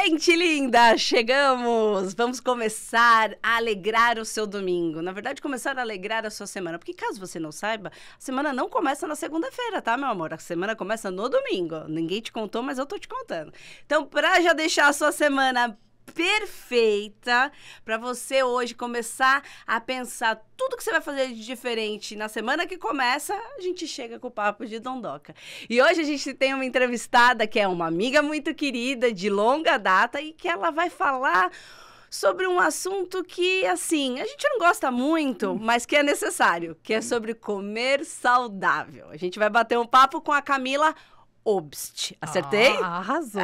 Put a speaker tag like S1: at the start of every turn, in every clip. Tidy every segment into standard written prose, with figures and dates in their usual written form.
S1: Gente linda, chegamos! Vamos começar a alegrar o seu domingo. Na verdade, começar a alegrar a sua semana. Porque caso você não saiba, a semana não começa na segunda-feira, tá, meu amor? A semana começa no domingo. Ninguém te contou, mas eu tô te contando. Então, pra já deixar a sua semana perfeita, para você hoje começar a pensar tudo que você vai fazer de diferente na semana que começa, a gente chega com o Papo de Dondoca. E hoje a gente tem uma entrevistada que é uma amiga muito querida, de longa data, e que ela vai falar sobre um assunto que, assim, a gente não gosta muito, mas que é necessário, que é sobre comer saudável. A gente vai bater um papo com a Camila Obst. Acertei?
S2: Arrasou.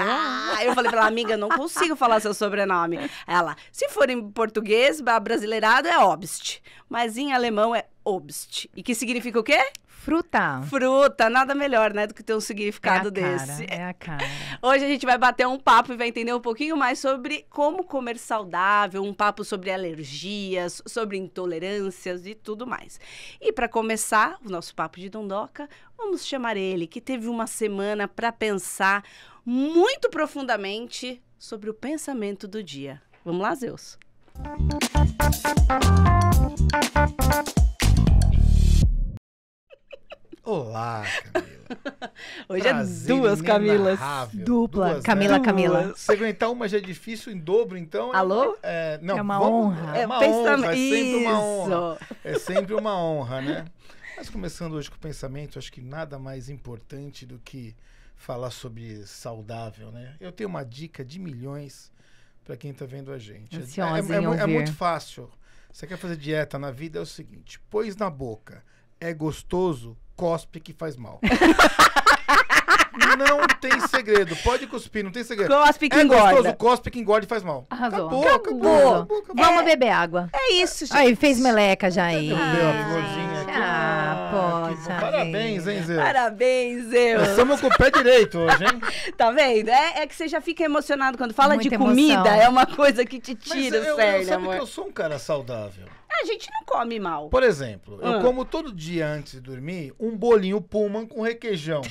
S1: Eu falei pra ela, amiga, não consigo falar seu sobrenome. Ela, se for em português, brasileirado é Obst. Mas em alemão é Obst. E que significa o quê?
S2: Fruta.
S1: Fruta, nada melhor, né, do que ter um significado desse.
S2: É a cara.
S1: Hoje a gente vai bater um papo e vai entender um pouquinho mais sobre como comer saudável, um papo sobre alergias, sobre intolerâncias e tudo mais. E para começar o nosso Papo de Dondoca, vamos chamar ele, que teve uma semana para pensar muito profundamente sobre o pensamento do dia. Vamos lá, Zeus?
S3: Olá, Camila.
S1: Hoje
S3: Prazer
S1: é duas Camilas.
S2: Dupla.
S3: Duas,
S2: Camila,
S3: né?
S2: Camila.
S3: Se aguentar uma já é difícil, em dobro, então...
S1: Alô?
S3: Não,
S2: É uma honra.
S3: É uma honra, é sempre uma
S1: Isso.
S3: honra. É sempre uma honra, né? Mas começando hoje com o pensamento, acho que nada mais importante do que falar sobre saudável, né? Eu tenho uma dica de milhões para quem tá vendo a gente.
S2: Ansiosa em
S3: É
S2: ouvir.
S3: muito fácil. Você quer fazer dieta na vida, é o seguinte, pôs na boca, é gostoso, cospe que faz mal. Não tem segredo. Pode cuspir, não tem segredo.
S1: Cospe que
S3: é
S1: engorda.
S3: gostoso, cospe que engorda e faz mal.
S2: Arrasou.
S3: Acabou.
S2: Vamos beber água.
S1: É isso, gente.
S2: Aí, fez meleca já aí.
S3: Derrubei a florzinha aqui.
S2: Ah,
S3: que
S2: poxa
S3: bom. Parabéns, hein, Zé?
S1: Parabéns, Zeus.
S3: Nós estamos com o pé direito hoje, hein?
S1: Tá vendo? É que você já fica emocionado quando fala
S2: Muita
S1: de comida.
S2: emoção.
S1: É uma coisa que te
S3: Mas
S1: tira o
S3: eu
S1: sério,
S3: sabe
S1: amor.
S3: que eu sou um cara saudável.
S1: A gente não come mal.
S3: Por exemplo, eu como todo dia antes de dormir um bolinho Pullman com requeijão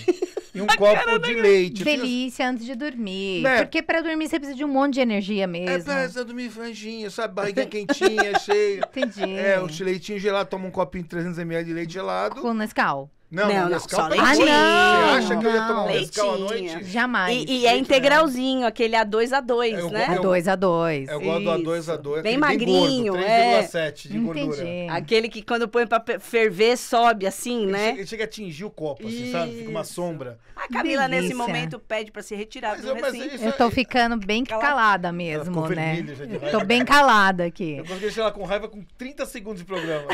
S3: e um copo de leite.
S2: Delícia antes de dormir.
S3: Né?
S2: Porque pra dormir você precisa de um monte de energia
S3: É
S2: mesmo.
S3: pra dormir franjinha, sabe? Barriga quentinha, cheia.
S2: Entendi.
S3: É, o leitinho gelado, toma um copinho de 300 ml de leite gelado.
S2: Com Nescau.
S1: Não,
S3: Nescau
S1: só
S3: pra
S1: leitinho.
S3: você acha que eu ia
S2: Não.
S3: tomar um Nescau à
S1: Leitinho.
S3: noite?
S2: Jamais.
S1: E é integralzinho, aquele A2,
S3: Eu
S1: né?
S2: É 2-2.
S3: Eu gosto do A2A2.
S1: Bem
S3: aquele
S1: magrinho,
S3: gordo,
S1: é.
S3: 3,7 de gordura.
S2: Entendi.
S1: Aquele que quando põe pra ferver, sobe assim, né?
S3: Ele chega a atingir o copo, assim, sabe? Fica uma
S1: Isso.
S3: sombra.
S1: A Camila, nesse
S2: Delícia.
S1: momento, pede pra se retirar do recinto.
S3: isso
S2: Eu tô ficando bem
S1: Calada.
S2: calada
S3: Ela
S2: mesmo,
S3: ficou
S2: né?
S3: vermelha já de raiva.
S2: Tô bem calada aqui.
S3: Eu consegui deixar ela com raiva com 30 segundos de programa.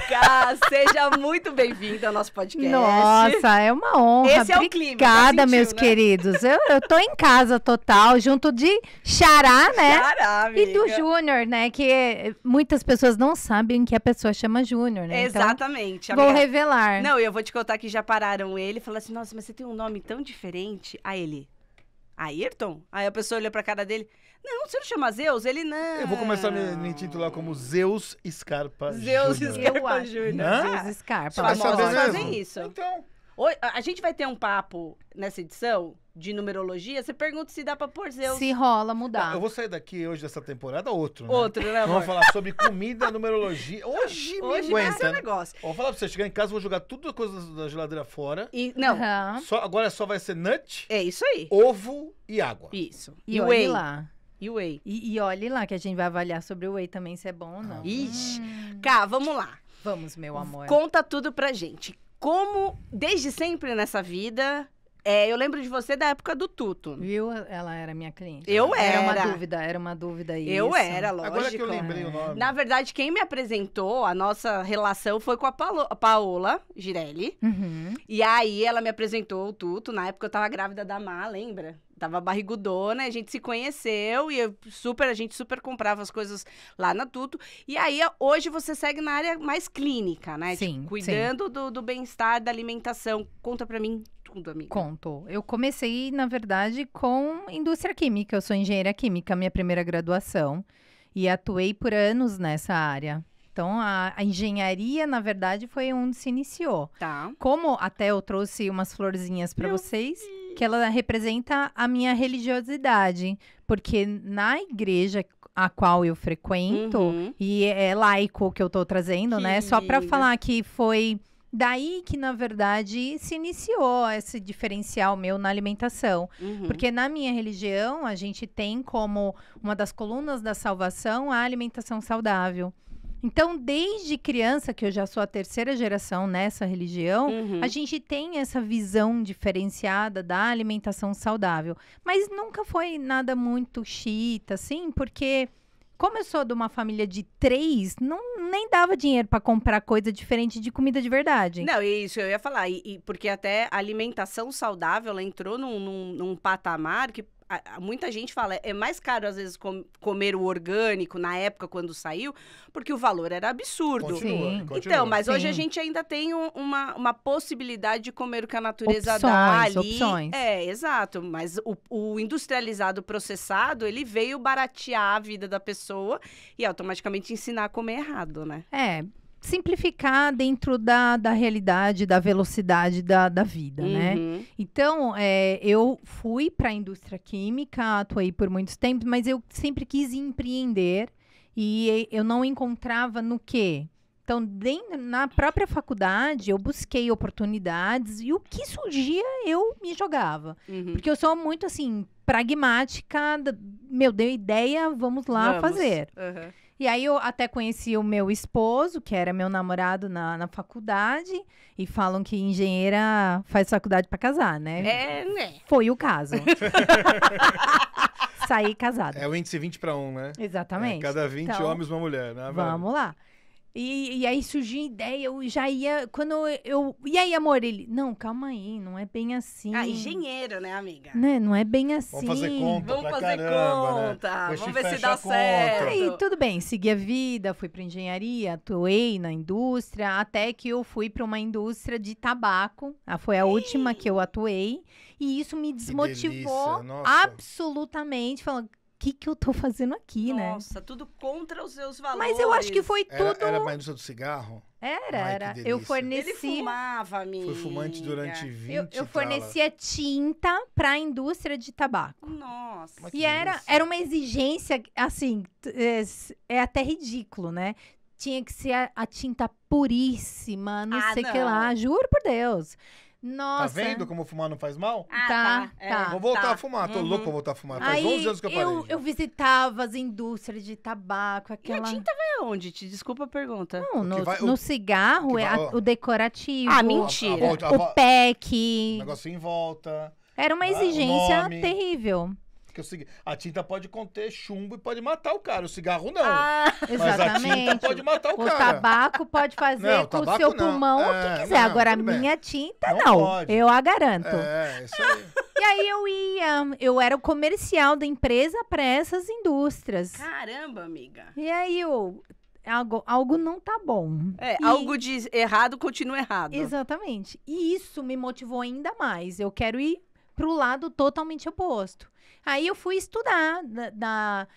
S1: Seja muito bem-vindo ao nosso podcast.
S2: Nossa, é uma honra.
S1: Esse é o clima, já
S2: Obrigada,
S1: sentiu,
S2: meus
S1: né?
S2: queridos. Eu tô em casa total, junto de Xará, né?
S1: Xará,
S2: E do
S1: amiga.
S2: Júnior, né? Que muitas pessoas não sabem que a pessoa chama Júnior, né?
S1: Exatamente.
S2: Então, vou
S1: amiga.
S2: revelar.
S1: Não, eu vou te contar que já pararam ele e falaram assim, nossa, mas você tem um nome tão diferente. Aí ele, Ayrton? Aí a pessoa olha pra cara dele, não, você não chama Zeus? Ele, não.
S3: Eu vou começar a me intitular como Zeus Scarpa
S1: Zeus
S3: Júnior.
S1: Scarpa.
S2: Eu acho.
S1: Júnior.
S3: Hã?
S2: Zeus Scarpa.
S3: Você vai
S1: Famosos
S3: saber mesmo?
S1: fazem isso.
S3: Então,
S1: A gente vai ter um papo nessa edição de numerologia. Você pergunta se dá pra pôr Zeus.
S2: Se rola mudar.
S3: eu vou sair daqui hoje dessa temporada outro, né?
S1: Outro, né, amor?
S3: Vamos falar sobre comida, numerologia. Hoje
S1: Hoje
S3: me
S1: vai ser
S3: aguenta,
S1: um
S3: né?
S1: negócio.
S3: Vou falar pra você, chegar em casa, vou jogar tudo a coisa da geladeira fora.
S1: E, não,
S2: Aham.
S3: Agora só vai ser nut,
S1: é isso aí.
S3: ovo e água.
S1: Isso.
S2: E
S1: whey.
S2: olhe lá.
S1: E whey.
S2: E olhe lá, que a gente vai avaliar sobre o whey também, se é bom ou não.
S1: Ixi. Cá, vamos lá.
S2: Vamos, meu amor.
S1: Conta tudo pra gente. Como, desde sempre nessa vida, eu lembro de você da época do Tuto.
S2: Viu? Ela era minha cliente.
S1: Eu
S2: Era
S1: era.
S2: uma dúvida isso.
S1: Eu era, lógico.
S3: Agora que eu lembrei o nome.
S1: Na verdade, quem me apresentou, a nossa relação foi com a Paola Girelli.
S2: Uhum.
S1: E aí, ela me apresentou o Tuto. Na época, eu tava grávida da Má, lembra? Tava barrigudona, a gente se conheceu e a gente super comprava as coisas lá na Tuto. E aí, hoje você segue na área mais clínica, né?
S2: Sim,
S1: Tipo, cuidando do bem-estar, da alimentação. Conta pra mim tudo, amiga.
S2: Conto. Eu comecei, na verdade, com indústria química. Eu sou engenheira química, minha primeira graduação. E atuei por anos nessa área. Então, a engenharia, na verdade, foi onde se iniciou.
S1: Tá.
S2: Como até eu trouxe umas florzinhas para vocês, que ela representa a minha religiosidade. Porque na igreja a qual eu frequento,
S1: Uhum.
S2: e é laico que eu tô trazendo,
S1: Que
S2: né? Só para
S1: linda.
S2: falar que foi daí que, na verdade, se iniciou esse diferencial meu na alimentação.
S1: Uhum.
S2: Porque na minha religião, a gente tem como uma das colunas da salvação a alimentação saudável. Então, desde criança, que eu já sou a terceira geração nessa religião,
S1: Uhum.
S2: a gente tem essa visão diferenciada da alimentação saudável. Mas nunca foi nada muito xiita, assim, porque como eu sou de uma família de 3, nem dava dinheiro para comprar coisa diferente de comida de verdade.
S1: Não, isso eu ia falar. Porque até a alimentação saudável, ela entrou num patamar que muita gente fala, é mais caro às vezes comer o orgânico na época quando saiu, porque o valor era absurdo.
S3: Continua,
S2: Sim.
S3: continua.
S1: Então, mas hoje a
S2: Sim.
S1: gente ainda tem uma possibilidade de comer o que a natureza dá ali.
S2: Opções.
S1: É, exato. Mas o industrializado processado, ele veio baratear a vida da pessoa e automaticamente ensinar a comer errado, né?
S2: É, simplificar dentro da realidade, da velocidade da vida, né?
S1: Uhum.
S2: Então, eu fui para a indústria química, atuei por muitos tempos, mas eu sempre quis empreender e eu não encontrava no quê? Então, na própria faculdade, eu busquei oportunidades e o que surgia, eu me jogava.
S1: Uhum.
S2: Porque eu sou muito, assim, pragmática, deu ideia, vamos lá
S1: Vamos.
S2: fazer.
S1: Uhum.
S2: E aí eu até conheci o meu esposo, que era meu namorado na faculdade, e falam que engenheira faz faculdade para casar, né?
S1: É, né?
S2: Foi o caso. Saí casada.
S3: É o índice 20 para 1, né?
S2: Exatamente.
S3: Cada 20
S2: Então,
S3: homens, uma mulher, né?
S2: Vamos lá. E aí surgiu a ideia, eu já ia, e aí, amor, ele, não, calma aí, não é bem assim.
S1: Ah, engenheiro, né, amiga?
S2: Né? Não é bem assim.
S3: Vamos fazer conta
S1: Vamos
S3: pra
S1: fazer
S3: caramba,
S1: conta,
S3: né?
S1: vamos
S3: Depois
S1: ver se
S3: fecha
S1: dá
S3: a conta.
S1: certo.
S2: Aí, tudo bem, segui a vida, fui para engenharia, atuei na indústria, até que eu fui para uma indústria de tabaco. Foi a última que eu atuei. E isso me desmotivou
S3: delícia, nossa.
S2: absolutamente, falando, o que eu tô fazendo aqui, né?
S1: Nossa, tudo contra os seus valores.
S2: Mas eu acho que foi tudo...
S3: Era pra indústria do cigarro? Ai,
S2: Era.
S3: que
S2: Eu
S3: delícia.
S1: Ele
S2: fornecia...
S1: fumava, amiga.
S3: Foi fumante durante 20
S2: Eu fornecia tinta para a indústria de tabaco.
S1: Nossa.
S3: Mas
S2: E
S3: que
S2: era
S3: delícia.
S2: uma exigência, assim, é até ridículo, né? Tinha que ser a tinta puríssima, não sei o que lá. Juro por Deus. Nossa.
S3: Tá vendo como fumar não faz mal?
S2: Tá.
S3: Vou voltar a fumar, tô
S1: Uhum.
S3: louco pra voltar a fumar. Faz
S2: Aí
S3: 11 anos que eu parei.
S2: eu visitava as indústrias de tabaco, aquela...
S1: tinta É onde? Desculpa a pergunta.
S2: Não,
S3: O que vai-
S2: no cigarro,
S3: que
S2: é
S3: vai-
S2: o decorativo.
S1: Ah, mentira.
S2: O PEC.
S3: O negocinho em volta.
S2: Era uma
S3: o
S2: exigência
S3: nome.
S2: terrível.
S3: Porque a tinta pode conter chumbo e pode matar o cara. O cigarro não.
S1: Ah,
S3: Mas a
S2: Exatamente.
S3: tinta pode matar o
S2: O
S3: cara.
S2: tabaco pode fazer
S3: Não,
S2: com o
S3: tabaco
S2: seu
S3: não.
S2: pulmão o
S3: É,
S2: que quiser.
S3: não,
S2: Agora, a
S3: tudo bem.
S2: minha tinta,
S3: Não
S2: não.
S3: pode.
S2: Eu a garanto.
S3: É, isso aí.
S2: E aí eu era o comercial da empresa para essas indústrias.
S1: caramba, amiga.
S2: E aí algo não tá bom. E-
S1: Algo de errado continua errado.
S2: Exatamente. E isso me motivou ainda mais. Eu quero ir pro lado totalmente oposto. Aí eu fui estudar da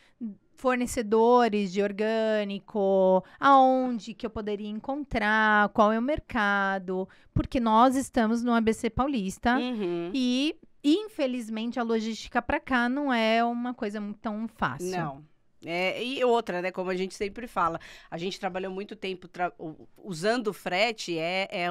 S2: fornecedores de orgânico, aonde que eu poderia encontrar, qual é o mercado, porque nós estamos no ABC Paulista
S1: Uhum.
S2: e infelizmente a logística para cá não é uma coisa tão fácil.
S1: Não. E outra, né? Como a gente sempre fala, a gente trabalhou muito tempo usando o frete, é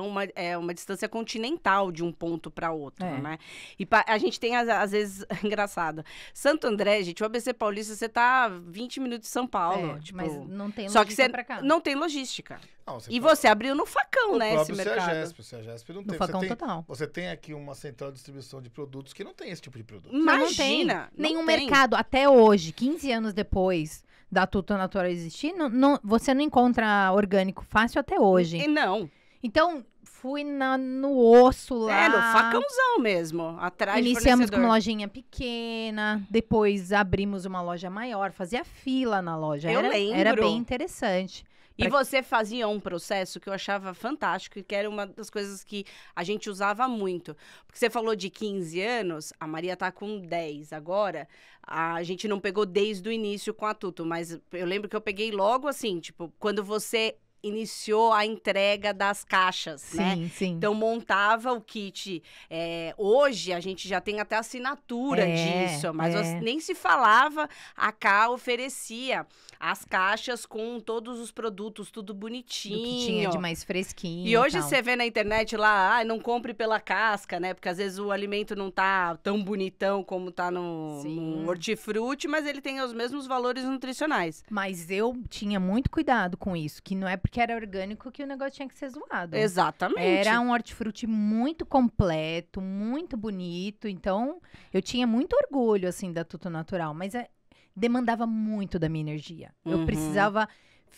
S1: uma distância continental de um ponto para outro,
S2: É.
S1: né? E a gente tem, às vezes, engraçado, Santo André, gente, o ABC Paulista, você tá 20 minutos de São Paulo, tipo,
S2: mas não tem
S1: só que
S2: logística
S1: você
S2: pra cá.
S1: não tem logística.
S3: Não,
S1: E
S3: tá-
S1: você abriu no facão,
S3: o
S1: né, esse
S3: próprio
S1: mercado.
S3: O CEAGESP não
S2: No
S3: tem.
S2: facão
S3: Você tem,
S2: total.
S3: você tem aqui uma central de distribuição de produtos que não tem esse tipo de produto.
S2: Não tem.
S1: Imagina! não
S2: Nenhum
S1: tem.
S2: mercado, até hoje, 15 anos depois da Tuto Natural existir, você não encontra orgânico fácil até hoje.
S1: E não.
S2: Então, fui no osso lá.
S1: No facãozão mesmo, atrás de
S2: Iniciamos com
S1: fornecedor.
S2: uma lojinha pequena, depois abrimos uma loja maior, fazia fila na loja.
S1: Eu
S2: Era
S1: lembro.
S2: bem interessante.
S1: E você fazia um processo que eu achava fantástico e que era uma das coisas que a gente usava muito. Porque você falou de 15 anos, a Maria tá com 10 agora. A gente não pegou desde o início com a Tuto, mas eu lembro que eu peguei logo assim, tipo, quando você iniciou a entrega das caixas, né?
S2: Sim, sim.
S1: Então, montava o kit. Hoje, a gente já tem até assinatura disso, mas nem se falava. A Cá oferecia as caixas com todos os produtos, tudo bonitinho.
S2: Do que tinha de mais fresquinho.
S1: E hoje
S2: tal.
S1: você vê na internet lá, não compre pela casca, né? Porque às vezes o alimento não tá tão bonitão como tá no hortifruti, mas ele tem os mesmos valores nutricionais.
S2: Mas eu tinha muito cuidado com isso, que não é porque era orgânico que o negócio tinha que ser zoado.
S1: Exatamente.
S2: Era um hortifruti muito completo, muito bonito. Então, eu tinha muito orgulho, assim, da Tuto Natural. Mas demandava muito da minha energia. Eu precisava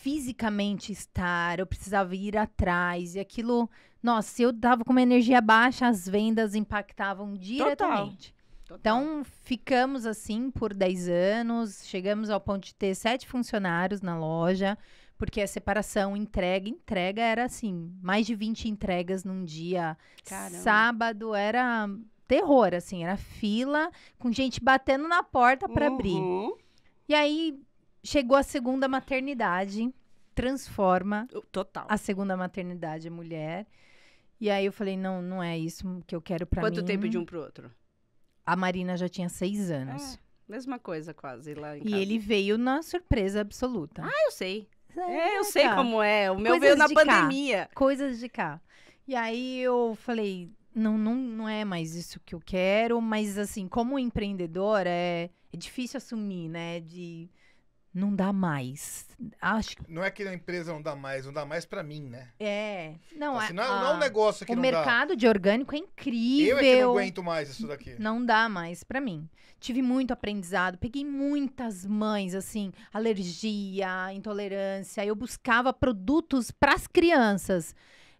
S2: fisicamente estar, eu precisava ir atrás. E aquilo... Nossa, se eu dava com uma energia baixa, as vendas impactavam diretamente.
S1: Total.
S2: Então, ficamos assim por 10 anos. Chegamos ao ponto de ter 7 funcionários na loja. Porque a separação, entrega era assim, mais de 20 entregas num dia.
S1: Caramba.
S2: Sábado era terror, assim, era fila com gente batendo na porta para abrir. E aí chegou a segunda maternidade, transforma
S1: Total.
S2: a segunda maternidade a mulher. E aí eu falei, não é isso que eu quero para mim.
S1: Quanto tempo de um pro outro?
S2: A Marina já tinha 6 anos.
S1: Mesma coisa quase lá em
S2: E
S1: casa.
S2: ele veio na surpresa absoluta.
S1: Eu sei. Eu sei como é. O meu
S2: Coisas
S1: veio na
S2: de cá.
S1: pandemia.
S2: Coisas de cá. E aí eu falei, não é mais isso que eu quero, mas assim, como empreendedora, é difícil assumir, né? Não dá mais. Acho que
S3: Não é que a empresa não dá mais pra mim, né?
S2: Não,
S3: Assim, não é um negócio que
S2: o
S3: não
S2: mercado de orgânico é incrível.
S3: Eu é que não aguento mais isso daqui.
S2: Não dá mais pra mim. Tive muito aprendizado, peguei muitas mães, assim, alergia, intolerância. Eu buscava produtos para as crianças.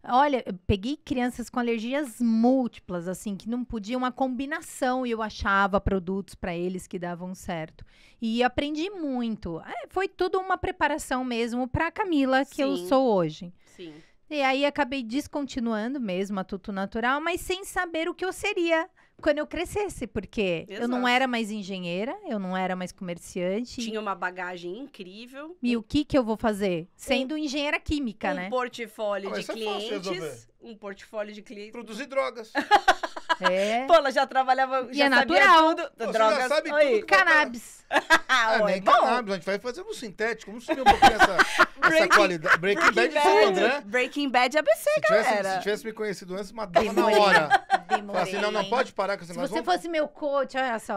S2: Olha, eu peguei crianças com alergias múltiplas, assim, que não podiam uma combinação e eu achava produtos para eles que davam certo. E aprendi muito. Foi tudo uma preparação mesmo para a Camila que eu
S1: Sim.
S2: sou hoje.
S1: Sim.
S2: E aí acabei descontinuando mesmo a Tuto Natural, mas sem saber o que eu seria quando eu crescesse, porque eu não
S1: Exato.
S2: era mais engenheira, eu não era mais comerciante.
S1: Tinha uma bagagem incrível.
S2: E o que eu vou fazer? Sendo engenheira química, né?
S1: Portfólio
S3: Ah,
S1: de
S3: isso é fácil resolver.
S1: clientes. Um portfólio de clientes.
S3: Produzir drogas.
S2: É.
S1: Pô, ela já trabalhava,
S2: E
S1: já
S2: é
S1: sabia
S2: natural.
S1: tudo.
S3: Pô, você
S1: Drogas.
S3: já sabe
S1: Oi.
S3: tudo que
S2: Cannabis.
S1: Oi,
S3: Nem
S1: bom.
S3: cannabis, a gente vai fazer um sintético. Vamos subir um pouquinho essa qualidade. Breaking Bad de São André.
S1: Breaking Bad ABC,
S3: Se
S1: galera.
S3: tivesse me conhecido antes, matava na
S2: Demorei.
S3: hora. Fala
S2: Demorei.
S3: assim, não pode parar com esse
S2: Se
S3: negócio.
S2: você fosse meu coach, olha só.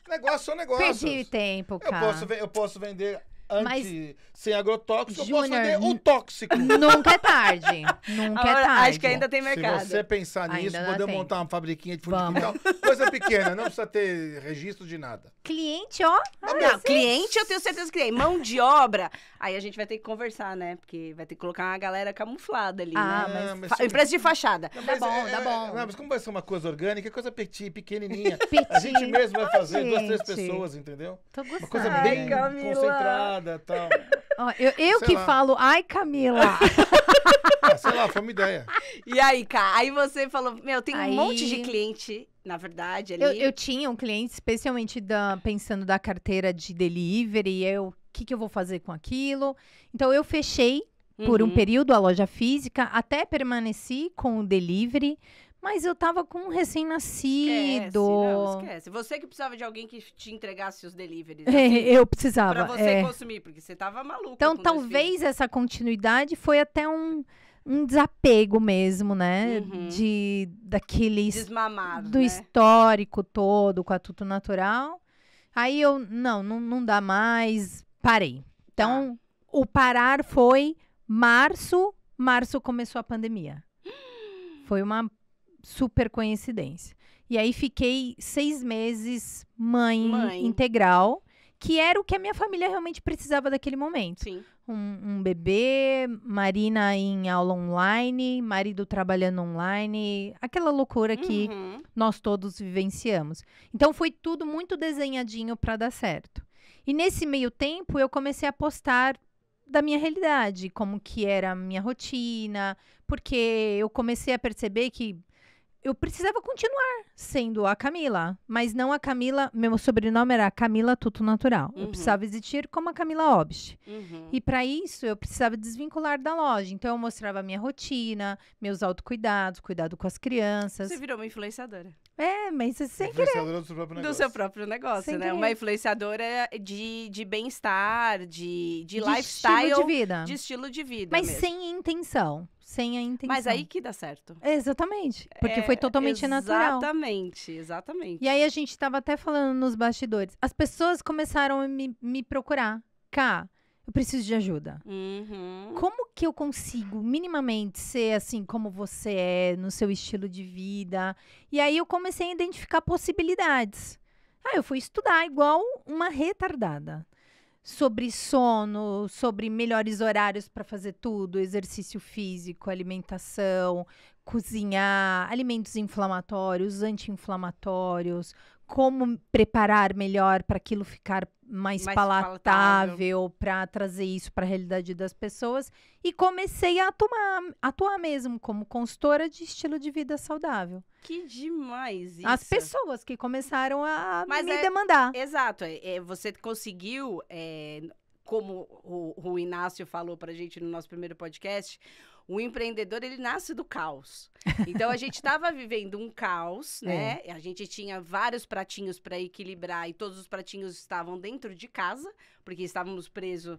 S3: Negócio são negócios.
S2: Perdi tempo,
S3: Eu
S2: cara.
S3: posso vender
S2: Mas,
S3: sem agrotóxico, eu posso
S2: Júnior,
S3: vender o tóxico.
S2: Nunca é tarde. Nunca é
S1: Agora,
S2: tarde.
S1: acho que ainda tem mercado.
S3: Se você pensar nisso,
S2: Ainda dá
S3: poder
S2: tempo.
S3: montar uma fabriquinha de fundo de
S2: Vamos.
S3: quintal, coisa pequena, não precisa ter registro de nada.
S2: Cliente, ó.
S1: Não, cliente eu tenho certeza que tem. Mão de obra, aí a gente vai ter que conversar, né? Porque vai ter que colocar uma galera camuflada ali,
S2: Ah,
S1: né?
S2: mas-
S1: Empresa de fachada.
S3: Não,
S2: Dá bom, dá bom.
S3: Não, mas como vai ser uma coisa orgânica, é coisa pequenininha.
S2: Petit.
S3: A gente mesmo vai fazer,
S2: Ai,
S3: 2, 3
S2: gente.
S3: pessoas, entendeu?
S2: Tô gostando.
S3: Uma coisa
S1: Ai,
S3: bem
S1: Camila.
S3: concentrada e tal.
S2: Ó, eu
S3: Sei
S2: que
S3: lá.
S2: falo, ai, Camila.
S3: Sei lá, foi uma ideia.
S1: E aí, Cá, aí você falou, meu, tem um
S2: Aí-
S1: monte de cliente, na verdade, ali.
S2: Eu tinha um cliente, especialmente pensando da carteira de delivery, o que eu vou fazer com aquilo. Então, eu fechei por um
S1: Uhum.
S2: período a loja física, até permaneci com o delivery, mas eu tava com um
S1: Esquece,
S2: recém-nascido.
S1: não, esquece. Você que precisava de alguém que te entregasse os deliveries.
S2: É,
S1: assim,
S2: eu precisava.
S1: pra você
S2: é.
S1: consumir, porque você tava maluca.
S2: Então,
S1: com 2 filhos.
S2: talvez essa continuidade foi até um desapego mesmo, né?
S1: Uhum.
S2: Daquele
S1: Desmamado,
S2: do
S1: né?
S2: histórico todo com a Tuto Natural. Aí eu, não dá mais, parei. Então, o parar foi março começou a pandemia. Foi uma super coincidência. E aí fiquei 6 meses mãe integral, que era o que a minha família realmente precisava daquele momento.
S1: Sim.
S2: Um bebê, Marina em aula online, marido trabalhando online, aquela loucura que
S1: Uhum.
S2: nós todos vivenciamos. Então foi tudo muito desenhadinho para dar certo. E nesse meio tempo eu comecei a postar da minha realidade, como que era a minha rotina, porque eu comecei a perceber que eu precisava continuar sendo a Camila, mas não a Camila, meu sobrenome era Camila Tuto Natural. Eu precisava existir como a Camila Obst. E para isso, eu precisava desvincular da loja. Então, eu mostrava a minha rotina, meus autocuidados, cuidado com as crianças.
S1: Você virou uma influenciadora.
S2: Mas sem
S3: Influenciadora do seu próprio
S1: Do
S3: negócio.
S1: seu próprio negócio,
S2: Sem
S1: né?
S2: querer.
S1: Uma influenciadora de bem-estar, de
S2: de
S1: lifestyle,
S2: estilo de vida.
S1: de estilo de vida
S2: Mas
S1: mesmo.
S2: sem intenção. Sem a intenção.
S1: Mas aí que dá certo.
S2: Exatamente. Porque foi totalmente natural.
S1: Exatamente.
S2: E aí a gente tava até falando nos bastidores. As pessoas começaram a me procurar. Cá, eu preciso de ajuda. Como que eu consigo minimamente ser assim como você é, no seu estilo de vida? E aí eu comecei a identificar possibilidades. Aí eu fui estudar igual uma retardada. Sobre sono, sobre melhores horários para fazer tudo, exercício físico, alimentação, cozinhar, alimentos inflamatórios, anti-inflamatórios, como preparar melhor para aquilo ficar mais palatável, para trazer isso para a realidade das pessoas. E comecei a atuar mesmo como consultora de estilo de vida saudável.
S1: Que demais isso.
S2: As pessoas que começaram a
S1: Mas
S2: me demandar.
S1: Exato. Você conseguiu, como o Inácio falou pra gente no nosso primeiro podcast, o empreendedor, ele nasce do caos. Então, a gente estava vivendo um caos, né? A gente tinha vários pratinhos para equilibrar e todos os pratinhos estavam dentro de casa, porque estávamos presos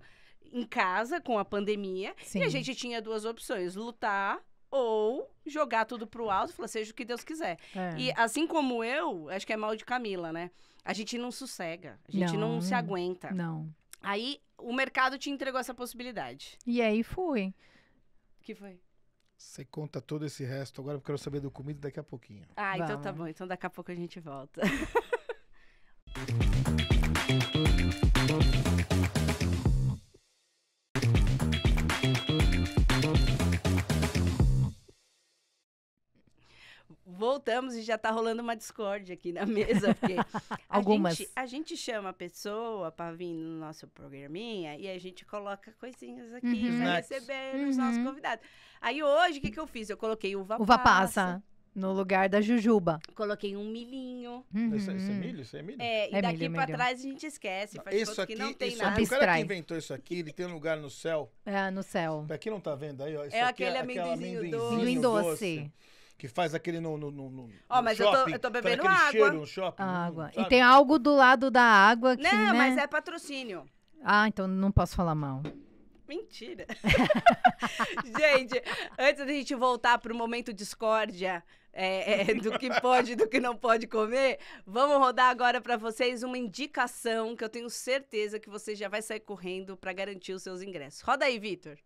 S1: em casa com a pandemia.
S2: Sim.
S1: E a gente tinha duas opções, lutar ou jogar tudo pro alto e falar, seja o que Deus quiser. E assim como eu, acho que é mal de Camila, né? A gente não sossega, a gente não se aguenta.
S2: Não.
S1: Aí, o mercado te entregou essa possibilidade.
S2: E aí fui.
S1: O que foi?
S3: Você conta todo esse resto. Agora eu quero saber do comida daqui a pouquinho.
S1: Ah, então
S2: Vamos.
S1: tá bom. Então daqui a pouco a gente volta. Voltamos e já tá rolando uma discórdia aqui na mesa, porque
S2: Algumas.
S1: a gente chama a pessoa pra vir no nosso programinha e a gente coloca coisinhas aqui pra
S3: Snacks.
S1: receber os nossos convidados. Aí hoje, o que eu fiz? Eu coloquei uva
S2: Uva
S1: passa,
S2: passa. No lugar da jujuba.
S1: coloquei um milhinho.
S3: Isso é milho? Isso é milho?
S1: E
S2: É
S1: daqui
S2: milho,
S1: pra
S2: milho.
S1: trás a gente esquece. Faz
S3: Isso
S1: conta
S3: aqui,
S1: que não tem
S3: isso
S1: nada.
S3: aqui, o cara que
S2: Abstrai.
S3: inventou isso aqui, ele tem um lugar no céu.
S2: É, no céu.
S3: Pra quem não tá vendo aí, ó. Isso
S1: É
S3: aqui
S1: aquele
S3: aquele
S1: amendoinzinho doce.
S2: Amendoim doce.
S3: Que faz aquele no
S1: Ó, mas eu tô-
S3: shopping,
S1: eu tô
S3: faz
S1: bebendo
S3: aquele
S1: água.
S3: cheiro no shopping.
S2: Água. E
S3: sabe?
S2: tem algo do lado da água que,
S1: Não,
S2: né?
S1: mas é patrocínio.
S2: Ah, então não posso falar mal.
S1: Mentira. Gente, antes da gente voltar pro momento discórdia do que pode e do que não pode comer, vamos rodar agora para vocês uma indicação que eu tenho certeza que você já vai sair correndo para garantir os seus ingressos. Roda aí, Vitor.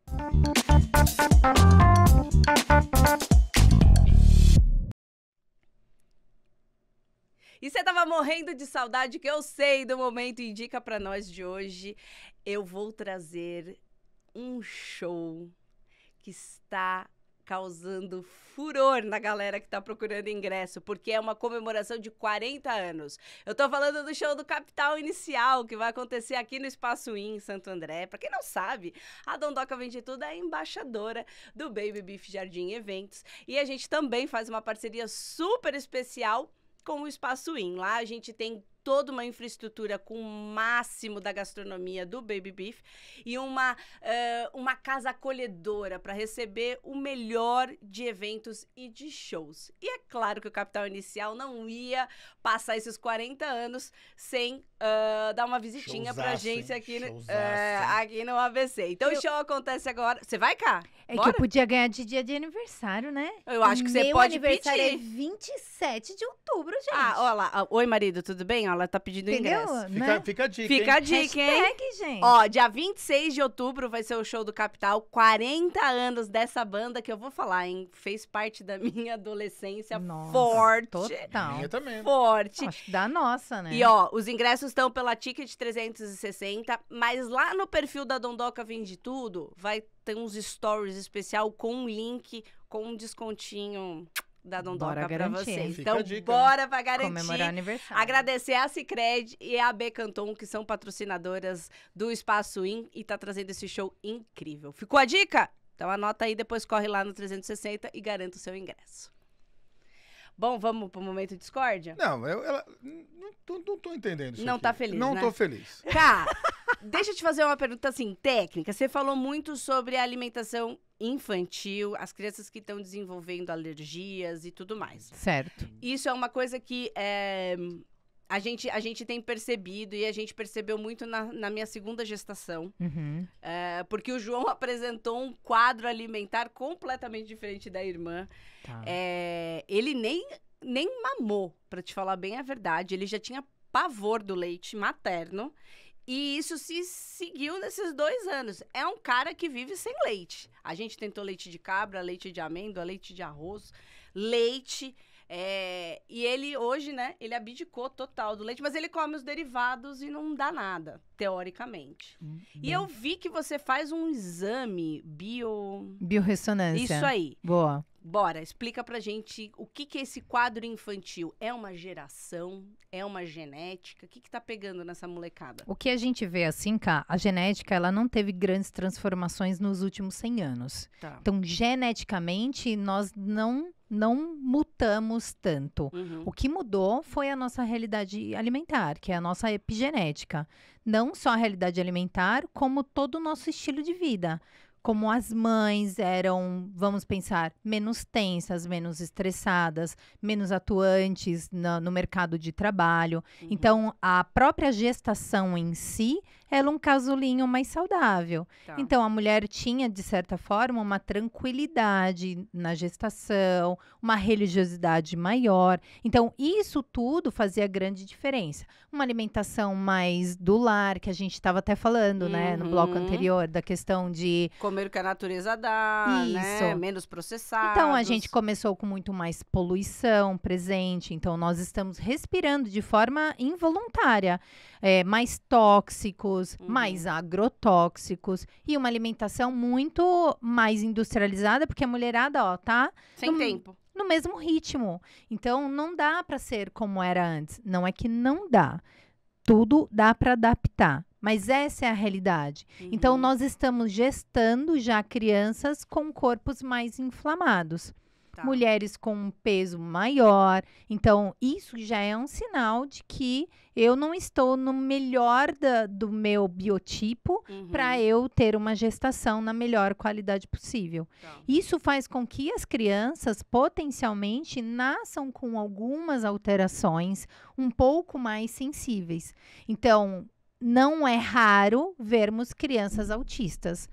S1: E você tava morrendo de saudade, que eu sei do momento Indica pra nós de hoje. Eu vou trazer um show que está causando furor na galera que tá procurando ingresso, porque é uma comemoração de 40 anos. Eu tô falando do show do Capital Inicial, que vai acontecer aqui no Espaço In, em Santo André. Pra quem não sabe, a Dondoca Vende Tudo é a embaixadora do Baby Beef Jardim Eventos. E a gente também faz uma parceria super especial com o Espaço In. Lá a gente tem toda uma infraestrutura com o máximo da gastronomia do Baby Beef e uma casa acolhedora para receber o melhor de eventos e de shows. E é claro que o Capital Inicial não ia passar esses 40 anos sem dar uma visitinha pra
S3: Showzaço,
S1: agência
S3: hein?
S1: aqui,
S3: Showzaço.
S1: aqui no ABC. Então o show acontece agora. Você vai cá?
S2: É
S1: Bora?
S2: que eu podia ganhar de dia de aniversário, né?
S1: Eu acho que você
S2: Meu
S1: pode
S2: aniversário é
S1: pedir.
S2: 27 de outubro, gente.
S1: Ah, olha lá. Oi, marido, tudo bem? Ela tá pedindo
S2: Entendeu?
S1: ingresso.
S2: Né?
S3: Fica a dica,
S1: Fica a
S3: hein?
S1: dica, hein?
S2: Hashtag, gente.
S1: Ó, dia 26 de outubro vai ser o show do Capital. 40 anos dessa banda que eu vou falar, hein? Fez parte da minha adolescência
S2: Nossa,
S1: forte.
S2: Total.
S3: Minha também.
S1: Forte.
S2: Acho que da nossa, né?
S1: E ó, os ingressos estão pela Ticket 360, mas lá no perfil da Dondoca Vende Tudo vai ter uns stories especial com um link, com um descontinho da Dondoca
S2: Bora
S1: pra
S2: garantir.
S1: vocês.
S3: Fica a
S1: Então,
S3: dica,
S1: bora pra
S2: Comemorar
S1: garantir.
S2: aniversário.
S1: Agradecer a Sicredi e a B Canton, que são patrocinadoras do Espaço In e tá trazendo esse show incrível. Ficou a dica? Então anota aí, depois corre lá no 360 e garanta o seu ingresso. Bom, vamos pro momento discórdia?
S3: Não, ela não tô entendendo isso
S1: Não
S3: aqui.
S1: tá feliz,
S3: Não
S1: né?
S3: tô feliz.
S1: Cara, deixa eu te fazer uma pergunta assim, técnica. Você falou muito sobre a alimentação infantil, as crianças que estão desenvolvendo alergias e tudo mais.
S2: Certo.
S1: Isso é uma coisa que a gente tem percebido e a gente percebeu muito na minha segunda gestação.
S2: Uhum.
S1: Porque o João apresentou um quadro alimentar completamente diferente da irmã.
S2: Tá.
S1: Ele nem mamou, pra te falar bem a verdade. Ele já tinha pavor do leite materno. E isso se seguiu nesses 2 anos. É um cara que vive sem leite. A gente tentou leite de cabra, leite de amêndoa, leite de arroz, leite. E ele hoje, né, ele abdicou total do leite, mas ele come os derivados e não dá nada, teoricamente. E eu vi que você faz um exame
S2: Biorressonância.
S1: Isso aí.
S2: Boa.
S1: Bora, explica pra gente o que é esse quadro infantil. É uma geração? É uma genética? O que tá pegando nessa molecada?
S2: O que a gente vê assim, Ká, a genética, ela não teve grandes transformações nos últimos 100 anos.
S1: Tá.
S2: Então, geneticamente, nós não mutamos tanto.
S1: Uhum.
S2: O que mudou foi a nossa realidade alimentar, que é a nossa epigenética. Não só a realidade alimentar, como todo o nosso estilo de vida. Como as mães eram, vamos pensar, menos tensas, menos estressadas, menos atuantes no mercado de trabalho.
S1: Uhum.
S2: Então, a própria gestação em si era um casulinho mais saudável.
S1: Tá.
S2: Então, a mulher tinha, de certa forma, uma tranquilidade na gestação, uma religiosidade maior. Então, isso tudo fazia grande diferença. Uma alimentação mais do lar, que a gente estava até falando, né, no bloco anterior, da questão de...
S1: Comer o que a natureza dá, né?
S2: Isso.
S1: Menos processado.
S2: Então, a gente começou com muito mais poluição presente. Então, nós estamos respirando de forma involuntária. Mais tóxicos, mais agrotóxicos. E uma alimentação muito mais industrializada, porque a mulherada, ó, tá...
S1: Sem tempo.
S2: No mesmo ritmo. Então, não dá para ser como era antes. Não é que não dá. Tudo dá para adaptar. Mas essa é a realidade. Então, nós estamos gestando já crianças com corpos mais inflamados.
S1: Tá.
S2: Mulheres com um peso maior. Então, isso já é um sinal de que eu não estou no melhor do meu biotipo para eu ter uma gestação na melhor qualidade possível.
S1: Tá.
S2: Isso faz com que as crianças potencialmente nasçam com algumas alterações um pouco mais sensíveis. Então, não é raro vermos crianças autistas,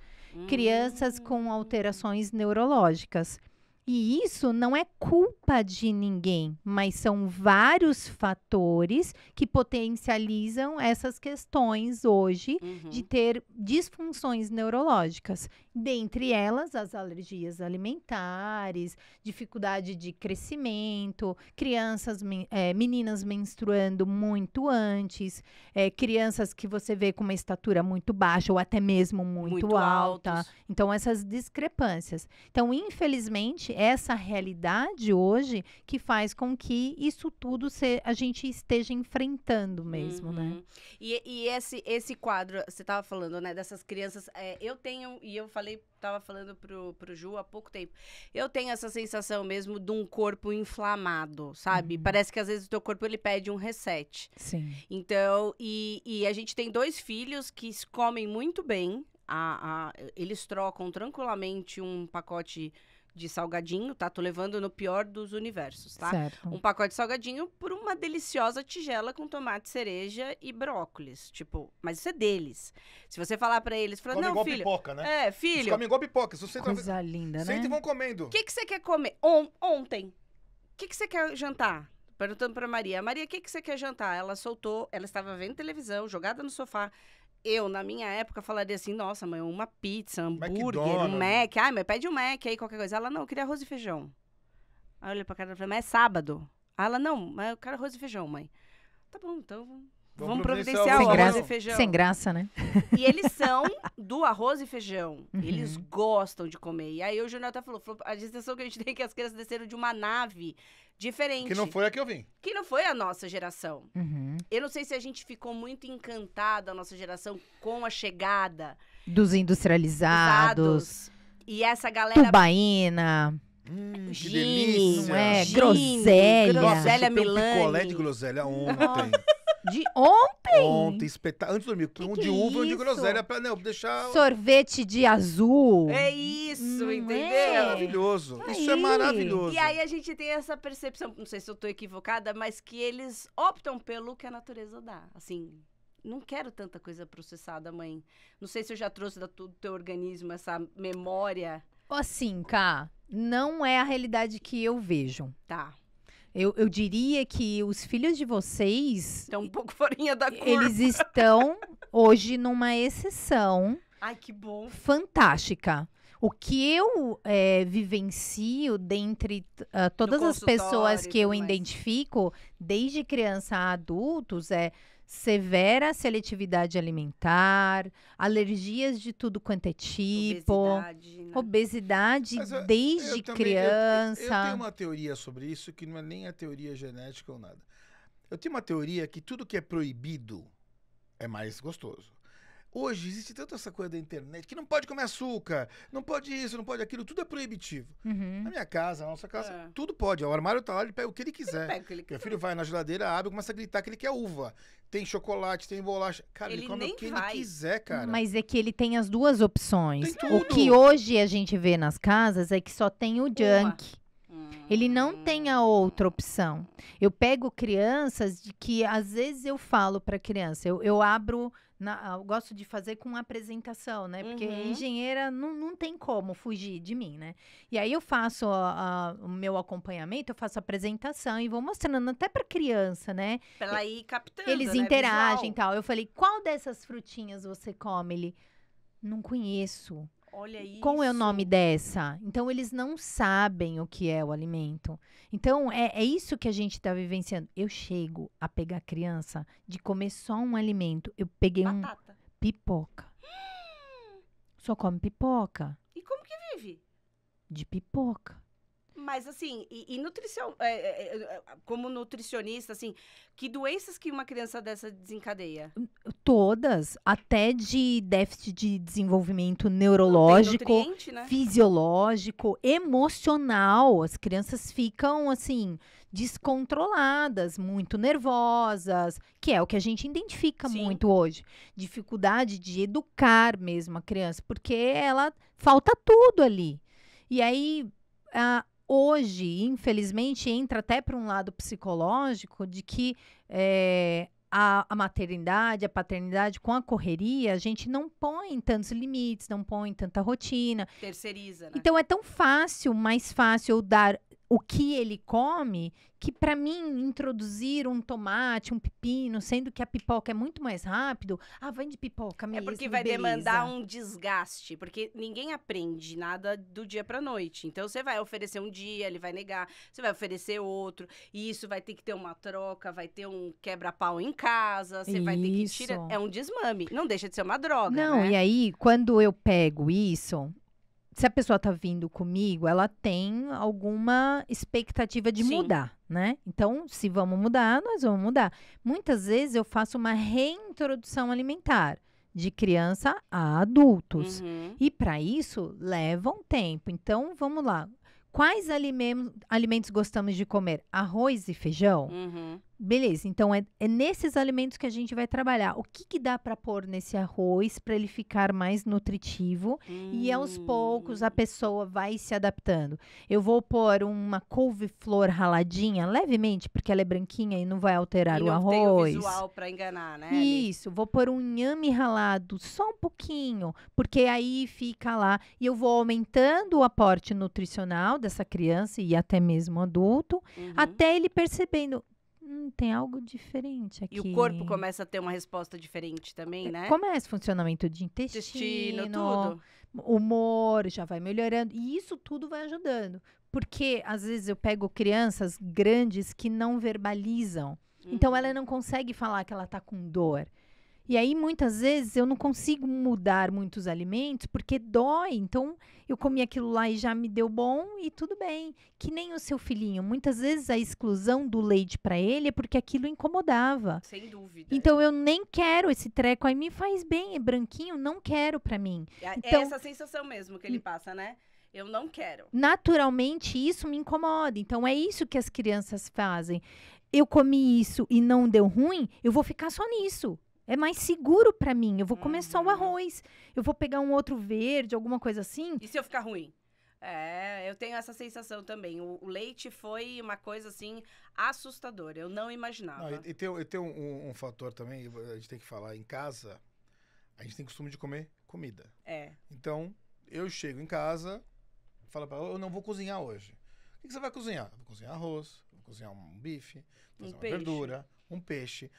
S2: crianças com alterações neurológicas. E isso não é culpa de ninguém, mas são vários fatores que potencializam essas questões hoje de ter disfunções neurológicas. Dentre elas, as alergias alimentares, dificuldade de crescimento, crianças, meninas menstruando muito antes, crianças que você vê com uma estatura muito baixa ou até mesmo muito alta.
S1: altos.
S2: Então, essas discrepâncias. Então, infelizmente, essa realidade hoje que faz com que isso tudo a gente esteja enfrentando mesmo, né?
S1: E esse quadro, você estava falando, né, dessas crianças, eu tenho, e eu estava falando pro Ju há pouco tempo, eu tenho essa sensação mesmo de um corpo inflamado, sabe? Parece que às vezes o teu corpo, ele pede um reset.
S2: Sim.
S1: Então, e a gente tem 2 filhos que comem muito bem, eles trocam tranquilamente um pacote de salgadinho, tá? Tô levando no pior dos universos, tá?
S2: Certo.
S1: Um pacote de salgadinho por uma deliciosa tigela com tomate cereja e brócolis. Tipo, mas isso é deles. Se você falar pra eles, fala,
S3: Come
S1: não,
S3: igual
S1: filho.
S3: pipoca, né?
S1: Eles
S3: Eles comem igual pipoca. Se você
S2: Coisa linda, né?
S3: Senta e vão comendo.
S1: O que você quer comer? Ontem. O que você quer jantar? Perguntando pra Maria. Maria, o que você quer jantar? Ela soltou, ela estava vendo televisão, jogada no sofá. Eu, na minha época, falaria assim, nossa, mãe, uma pizza, hambúrguer, um Mac. Ai, mas pede um Mac aí, qualquer coisa. Ela, não, eu queria arroz e feijão. Aí eu olhei pra cara e falei, mas é sábado. Aí ela, não, mas eu quero arroz e feijão, mãe. Tá bom, então Vamos
S3: providenciar
S1: providenciar o
S2: Sem
S1: arroz
S2: graça.
S1: e feijão.
S2: Sem graça, né?
S1: E eles são do arroz e feijão.
S2: Uhum.
S1: Eles gostam de comer. E aí o Júnior até falou, a sensação que a gente tem é que as crianças desceram de uma nave diferente.
S3: Que não foi a que eu vim.
S1: Que não foi a nossa geração.
S2: Uhum.
S1: Eu não sei se a gente ficou muito encantada, a nossa geração, com a chegada
S2: Dos industrializados,
S1: usados. E essa galera...
S2: tubaína,
S3: Que
S1: Gini,
S3: delícia.
S2: não é?
S1: Gini,
S2: Groselha.
S3: Nossa,
S1: Groselha
S3: eu chupei um
S1: Milani.
S3: picolé de groselha ontem.
S2: de ontem,
S3: Ontem, antes de dormir. Um
S2: que
S3: de
S2: é
S3: uva e um de
S2: isso?
S3: groselha pra deixar
S2: sorvete de azul.
S1: É isso,
S2: Não
S1: entendeu?
S2: é?
S3: maravilhoso.
S2: Aí.
S3: Isso é maravilhoso.
S1: E aí a gente tem essa percepção, não sei se eu tô equivocada, mas que eles optam pelo que a natureza dá. Assim, não quero tanta coisa processada, mãe. Não sei se eu já trouxe do teu organismo essa memória.
S2: Assim, Cá, não é a realidade que eu vejo.
S1: Tá.
S2: Eu diria que os filhos de vocês,
S1: Então, um pouco forinha da curva.
S2: eles estão hoje numa exceção
S1: Ai, que bom.
S2: fantástica. O que eu vivencio dentre todas as pessoas
S1: consultório e
S2: que eu
S1: tudo mais.
S2: identifico, desde criança a adultos, é severa seletividade alimentar, alergias de tudo quanto é tipo,
S1: Obesidade, né?
S2: obesidade
S3: Mas eu
S2: desde
S3: também-
S2: criança.
S3: Eu tenho uma teoria sobre isso, que não é nem a teoria genética ou nada. Eu tenho uma teoria que tudo que é proibido é mais gostoso. Hoje existe tanto essa coisa da internet que não pode comer açúcar, não pode isso, não pode aquilo, tudo é proibitivo.
S2: Uhum.
S3: Na minha casa, na nossa casa,
S1: É.
S3: tudo pode. O armário tá lá, ele pega o que ele quiser.
S1: Pega o que ele
S3: Meu
S1: quiser.
S3: filho vai na geladeira, abre e começa a gritar que ele quer uva. Tem chocolate, tem bolacha. Cara, ele
S1: Ele
S3: come
S1: nem
S3: o que
S1: vai.
S3: ele quiser, cara.
S2: Mas é que ele tem as duas opções.
S3: Tem
S2: O
S3: tudo.
S2: que hoje a gente vê nas casas é que só tem o junk. Ele não tem a outra opção. Eu pego crianças de que às vezes eu falo para criança, eu abro, eu gosto de fazer com apresentação, né? Porque
S1: Uhum.
S2: engenheira não tem como fugir de mim, né? E aí eu faço o meu acompanhamento, eu faço a apresentação e vou mostrando até para criança, né?
S1: Pra ela ir captando,
S2: Eles
S1: né,
S2: interagem e
S1: visual.
S2: tal. Eu falei, qual dessas frutinhas você come? Ele, não conheço.
S1: Olha isso.
S2: Qual é o nome dessa? Então, eles não sabem o que é o alimento. Então, é isso que a gente está vivenciando. Eu chego a pegar a criança de comer só um alimento. Eu peguei
S1: Batata.
S2: pipoca. Só come pipoca.
S1: E como que vive?
S2: De pipoca.
S1: Mas assim, e nutrição, como nutricionista, assim, que doenças que uma criança dessa desencadeia?
S2: Todas, até de déficit de desenvolvimento
S1: Tem
S2: neurológico,
S1: nutriente, né?
S2: fisiológico, emocional. As crianças ficam assim descontroladas, muito nervosas, que é o que a gente identifica
S1: Sim.
S2: muito hoje. Dificuldade de educar mesmo a criança, porque ela falta tudo ali. E aí hoje, infelizmente, entra até para um lado psicológico de que a maternidade, a paternidade, com a correria, a gente não põe tantos limites, não põe tanta rotina.
S1: Terceiriza, né?
S2: Então, é tão fácil, mais fácil eu dar o que ele come, que para mim, introduzir um tomate, um pepino, sendo que a pipoca é muito mais rápido, vai de pipoca mesmo,
S1: É porque vai
S2: beleza.
S1: demandar um desgaste, porque ninguém aprende nada do dia pra noite. Então, você vai oferecer um dia, ele vai negar, você vai oferecer outro, e isso vai ter que ter uma troca, vai ter um quebra-pau em casa, você vai ter que
S2: Isso.
S1: tirar... É um desmame, não deixa de ser uma droga,
S2: Não,
S1: né?
S2: e aí, quando eu pego isso, se a pessoa tá vindo comigo, ela tem alguma expectativa de
S1: Sim.
S2: mudar, né? Então, se vamos mudar, nós vamos mudar. Muitas vezes eu faço uma reintrodução alimentar de criança a adultos.
S1: Uhum.
S2: E para isso, leva um tempo. Então, vamos lá. Quais alimentos gostamos de comer? Arroz e feijão?
S1: Uhum.
S2: Beleza, então é nesses alimentos que a gente vai trabalhar. O que dá para pôr nesse arroz para ele ficar mais nutritivo? E aos poucos a pessoa vai se adaptando. Eu vou pôr uma couve-flor raladinha, levemente, porque ela é branquinha e não vai alterar
S1: E
S2: o
S1: não tem o
S2: arroz.
S1: visual pra enganar, né? ali.
S2: Isso, vou pôr um inhame ralado, só um pouquinho, porque aí fica lá. E eu vou aumentando o aporte nutricional dessa criança e até mesmo adulto,
S1: Uhum.
S2: até ele percebendo, tem algo diferente aqui.
S1: E o corpo começa a ter uma resposta diferente também, né?
S2: Começa funcionamento de
S1: Intestino, tudo.
S2: humor, já vai melhorando. E isso tudo vai ajudando. Porque, às vezes, eu pego crianças grandes que não verbalizam. Então, ela não consegue falar que ela tá com dor. E aí, muitas vezes, eu não consigo mudar muitos alimentos porque dói. Então, eu comi aquilo lá e já me deu bom e tudo bem. Que nem o seu filhinho. Muitas vezes, a exclusão do leite para ele é porque aquilo incomodava.
S1: Sem dúvida.
S2: Então, eu nem quero esse treco. Aí, me faz bem, é branquinho, não quero para mim.
S1: É
S2: Então,
S1: essa sensação mesmo que ele passa, né? Eu não quero.
S2: naturalmente, isso me incomoda. Então, é isso que as crianças fazem. Eu comi isso e não deu ruim, eu vou ficar só nisso. É mais seguro para mim. Eu vou comer só o arroz. Eu vou pegar um outro verde, alguma coisa assim.
S1: E se eu ficar ruim? Eu tenho essa sensação também. O leite foi uma coisa, assim, assustadora. Eu não imaginava.
S3: Não, e tem um fator também, a gente tem que falar, em casa, a gente tem costume de comer comida. Então, eu chego em casa, falo pra ela, eu não vou cozinhar hoje. O que você vai cozinhar? Vou cozinhar arroz, vou cozinhar um bife, vou cozinhar uma verdura, um peixe.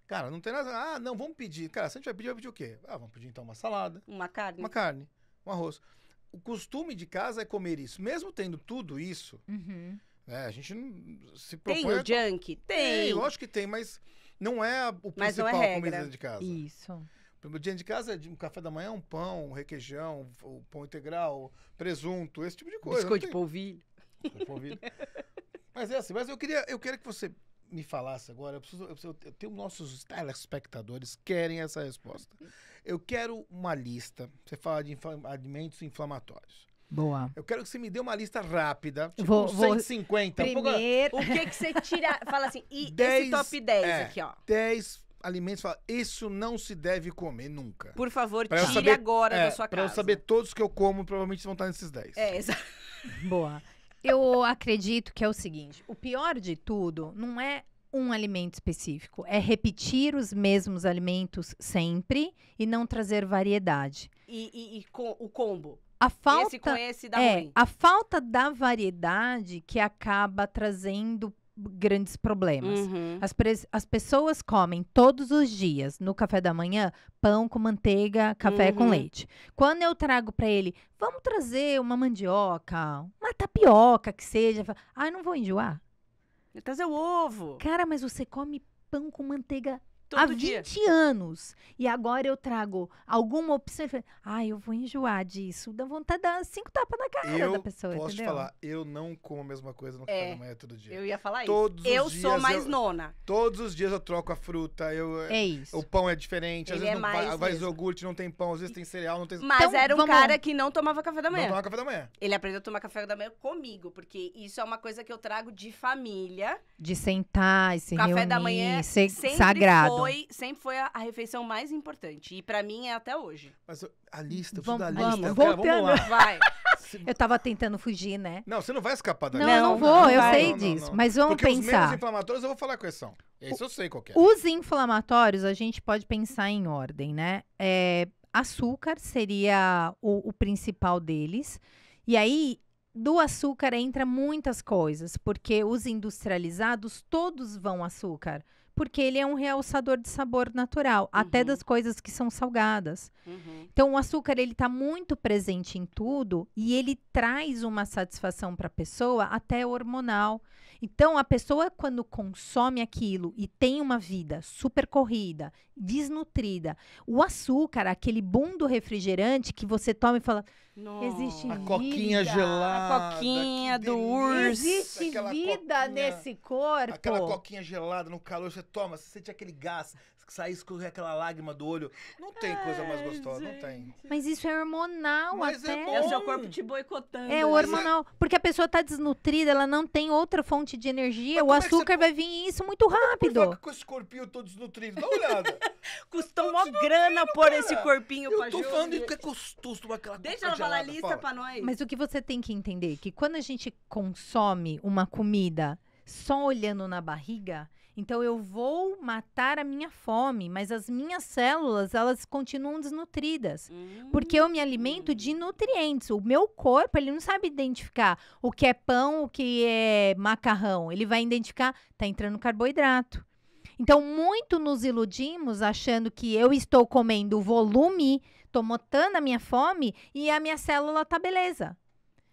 S3: Cara, não tem nada. Ah, não, vamos pedir. Cara, se a gente vai pedir o quê? Ah, vamos pedir então uma salada.
S1: Uma carne.
S3: Uma carne, um arroz. O costume de casa é comer isso. Mesmo tendo tudo isso, né, a gente não se propõe...
S1: Tem o junk? Tem.
S3: Lógico que tem, mas não é o
S1: Mas não é
S3: principal
S1: regra.
S3: comida dentro de casa.
S2: Isso.
S3: O dia de casa, um café da manhã, um pão, um requeijão, o pão integral, presunto, esse tipo de coisa.
S1: Biscoito de polvilho.
S3: Biscoito de polvilho. Mas é assim, mas eu quero que você me falasse agora, eu tenho nossos telespectadores querem essa resposta. Eu quero uma lista, você fala de alimentos inflamatórios.
S2: Boa.
S3: Eu quero que você me dê uma lista rápida, tipo
S2: Vou-
S3: 150.
S2: Primeiro,
S1: O que você tira... Fala assim, e
S3: 10,
S1: esse top 10 aqui, ó.
S3: 10 alimentos, fala, isso não se deve comer nunca.
S1: Por favor,
S3: Pra eu
S1: tire
S3: saber-
S1: agora da sua
S3: Pra
S1: casa.
S3: eu saber todos que eu como, provavelmente vão estar nesses 10.
S1: Exato.
S2: boa. Eu acredito que é o seguinte: o pior de tudo não é um alimento específico, é repetir os mesmos alimentos sempre e não trazer variedade.
S1: O combo.
S2: A
S1: Esse
S2: falta
S1: com esse dá ruim.
S2: a falta da variedade que acaba trazendo grandes problemas.
S1: Uhum.
S2: As pessoas comem todos os dias, no café da manhã, pão com manteiga, café com
S1: Uhum.
S2: leite. Quando eu trago para ele, vamos trazer uma mandioca, uma tapioca que seja. Não vou enjoar.
S1: Trazer o ovo.
S2: Cara, mas você come pão com manteiga
S1: Todo
S2: há
S1: dia.
S2: 20 anos. E agora eu trago alguma opção. Eu vou enjoar disso. Dá vontade de dar 5 tapas na cara
S3: Eu
S2: da pessoa,
S3: posso te
S2: entendeu?
S3: falar, eu não como a mesma coisa no café da manhã todo dia.
S1: Eu ia falar
S3: Todos
S1: isso.
S3: os
S1: Eu sou
S3: dias
S1: mais nona.
S3: Todos os dias eu troco a fruta,
S2: É isso.
S3: o pão é diferente, às
S1: Ele
S3: vezes
S1: é
S3: não
S1: mais
S3: vai
S1: mesmo.
S3: iogurte, não tem pão, às vezes tem cereal, não tem...
S1: Mas
S2: Então,
S1: era um
S2: vamos-
S1: cara que não tomava café da
S3: Não
S1: manhã.
S3: tomar café da manhã.
S1: Ele aprendeu a tomar café da manhã comigo, porque isso é uma coisa que eu trago de família.
S2: De sentar e se
S1: O café
S2: reunir,
S1: da manhã
S2: ser
S1: sempre
S2: sagrado.
S1: sempre foi a refeição mais importante. E pra mim é até hoje.
S3: Mas a lista, eu preciso
S2: Vamos-
S3: da
S2: vamos,
S3: lista.
S2: voltando.
S3: Vamos lá.
S1: Vai.
S2: Eu tava tentando fugir, né?
S3: Não, você não vai escapar da
S2: Não,
S3: lista.
S2: eu não vou, eu
S1: vai.
S2: sei
S3: Não,
S2: disso.
S3: não.
S2: Mas vamos
S3: Porque os menos
S2: pensar.
S3: inflamatórios eu vou falar quais são. Esse eu sei qual que é.
S2: Os inflamatórios, a gente pode pensar em ordem, né? Açúcar seria o principal deles. E aí, do açúcar entra muitas coisas, porque os industrializados todos vão açúcar. Porque ele é um realçador de sabor natural, até
S1: Uhum.
S2: das coisas que são salgadas.
S1: Uhum.
S2: Então, o açúcar, ele tá muito presente em tudo e ele traz uma satisfação para a pessoa até hormonal. Então, a pessoa, quando consome aquilo e tem uma vida super corrida, desnutrida, o açúcar, aquele boom do refrigerante que você toma e fala,
S1: Nossa.
S2: existe
S3: A coquinha
S2: vida.
S3: gelada.
S1: A coquinha
S3: que
S1: do
S3: delícia.
S1: urso.
S2: Existe
S3: Aquela
S2: vida
S3: coquinha-
S2: nesse corpo.
S3: Aquela coquinha gelada no calor, você toma, você sente aquele gás, sair escorrer aquela lágrima do olho. Não tem coisa mais gostosa, não tem.
S2: Mas isso é hormonal
S3: Mas é
S2: até.
S3: bom.
S1: É o seu corpo te boicotando.
S2: É hormonal. Porque a pessoa tá desnutrida, ela não tem outra fonte de energia.
S3: Mas
S2: O
S3: como é que
S2: açúcar
S3: você-
S2: vai vir isso muito
S3: Por
S2: rápido.
S3: favor, com esse corpinho todo desnutrido, dá uma olhada.
S1: Custou uma grana pôr esse corpinho pra
S3: Eu tô
S1: Ju.
S3: falando isso que é gostoso tomar aquela
S1: Deixa
S3: coca
S1: ela falar a
S3: gelada,
S1: lista
S3: fala.
S1: pra nós.
S2: Mas o que você tem que entender é que quando a gente consome uma comida só olhando na barriga, então eu vou matar a minha fome, mas as minhas células, elas continuam desnutridas. Porque eu me alimento de nutrientes. O meu corpo, ele não sabe identificar o que é pão, o que é macarrão. Ele vai identificar, tá entrando carboidrato. Então, muito nos iludimos achando que eu estou comendo volume, tô matando a minha fome e a minha célula tá beleza.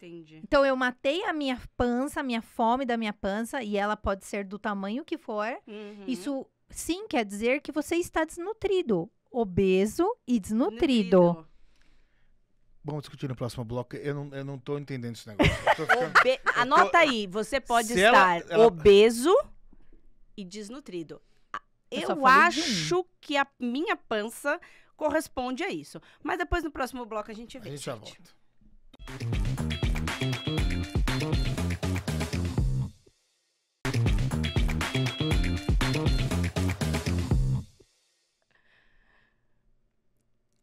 S1: Entendi.
S2: Então, eu matei a minha pança, a minha fome da minha pança, e ela pode ser do tamanho que for.
S1: Uhum.
S2: Isso, sim, quer dizer que você está desnutrido. Obeso e desnutrido.
S3: Vamos discutir no próximo bloco. Eu não tô entendendo esse negócio. Eu tô ficando...
S1: Anota aí, você pode
S3: Se
S1: estar
S3: ela-
S1: obeso e desnutrido.
S2: Eu só
S1: Eu
S2: falei de um.
S1: acho que a minha pança corresponde a isso. Mas depois no próximo bloco a gente
S3: A
S1: vê.
S3: gente já
S1: gente.
S3: volta.